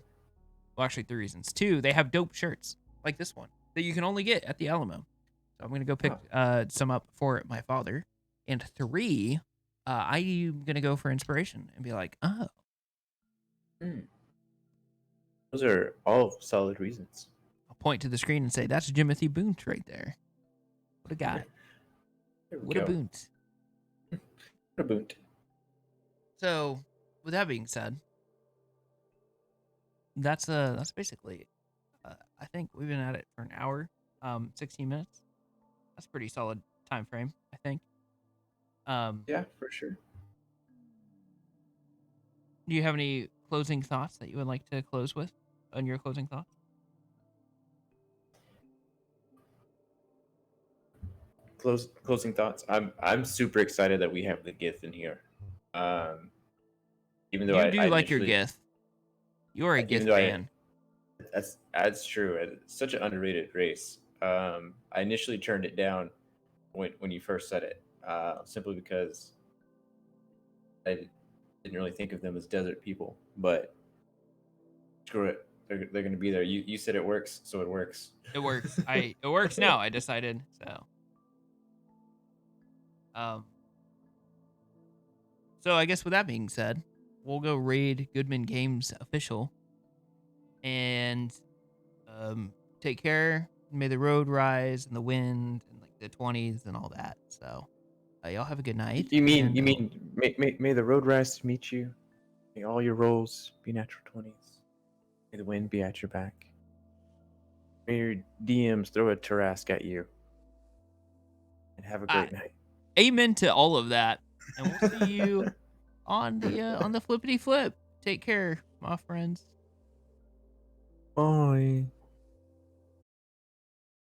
actually 3 reasons. 2, they have dope shirts like this one that you can only get at the Alamo. So I'm going to go pick some up for my father. And 3, I'm going to go for inspiration and be like, oh, Those are all solid reasons. I'll point to the screen and say, "That's Jimothy Boont right there. What a guy! There we What go. a Boont!" What a boot. So, with that being said, that's basically. I think we've been at it for an hour, 16 minutes. That's a pretty solid time frame, I think. Yeah, for sure. Do you have any closing thoughts that you would like to close with? On your closing thoughts? Closing thoughts. I'm super excited that we have the GIF in here. Even though You I do like your initially, GIF. You're a even GIF though fan. that's true. It's such an underrated race. I initially turned it down when you first said it, simply because I didn't really think of them as desert people. But screw it, they're going to be there. You said it works, so it works. It works. It works now. I decided so. So I guess with that being said, we'll go raid Goodman Games official, and take care. May the road rise and the wind and like the 20s and all that. So y'all have a good night. You mean and, may the road rise to meet you. May all your rolls be natural 20s. May the wind be at your back. May your DMs throw a Tarask at you. And have a great night. Amen to all of that. And we'll see you on the flippity flip. Take care, my friends. Bye.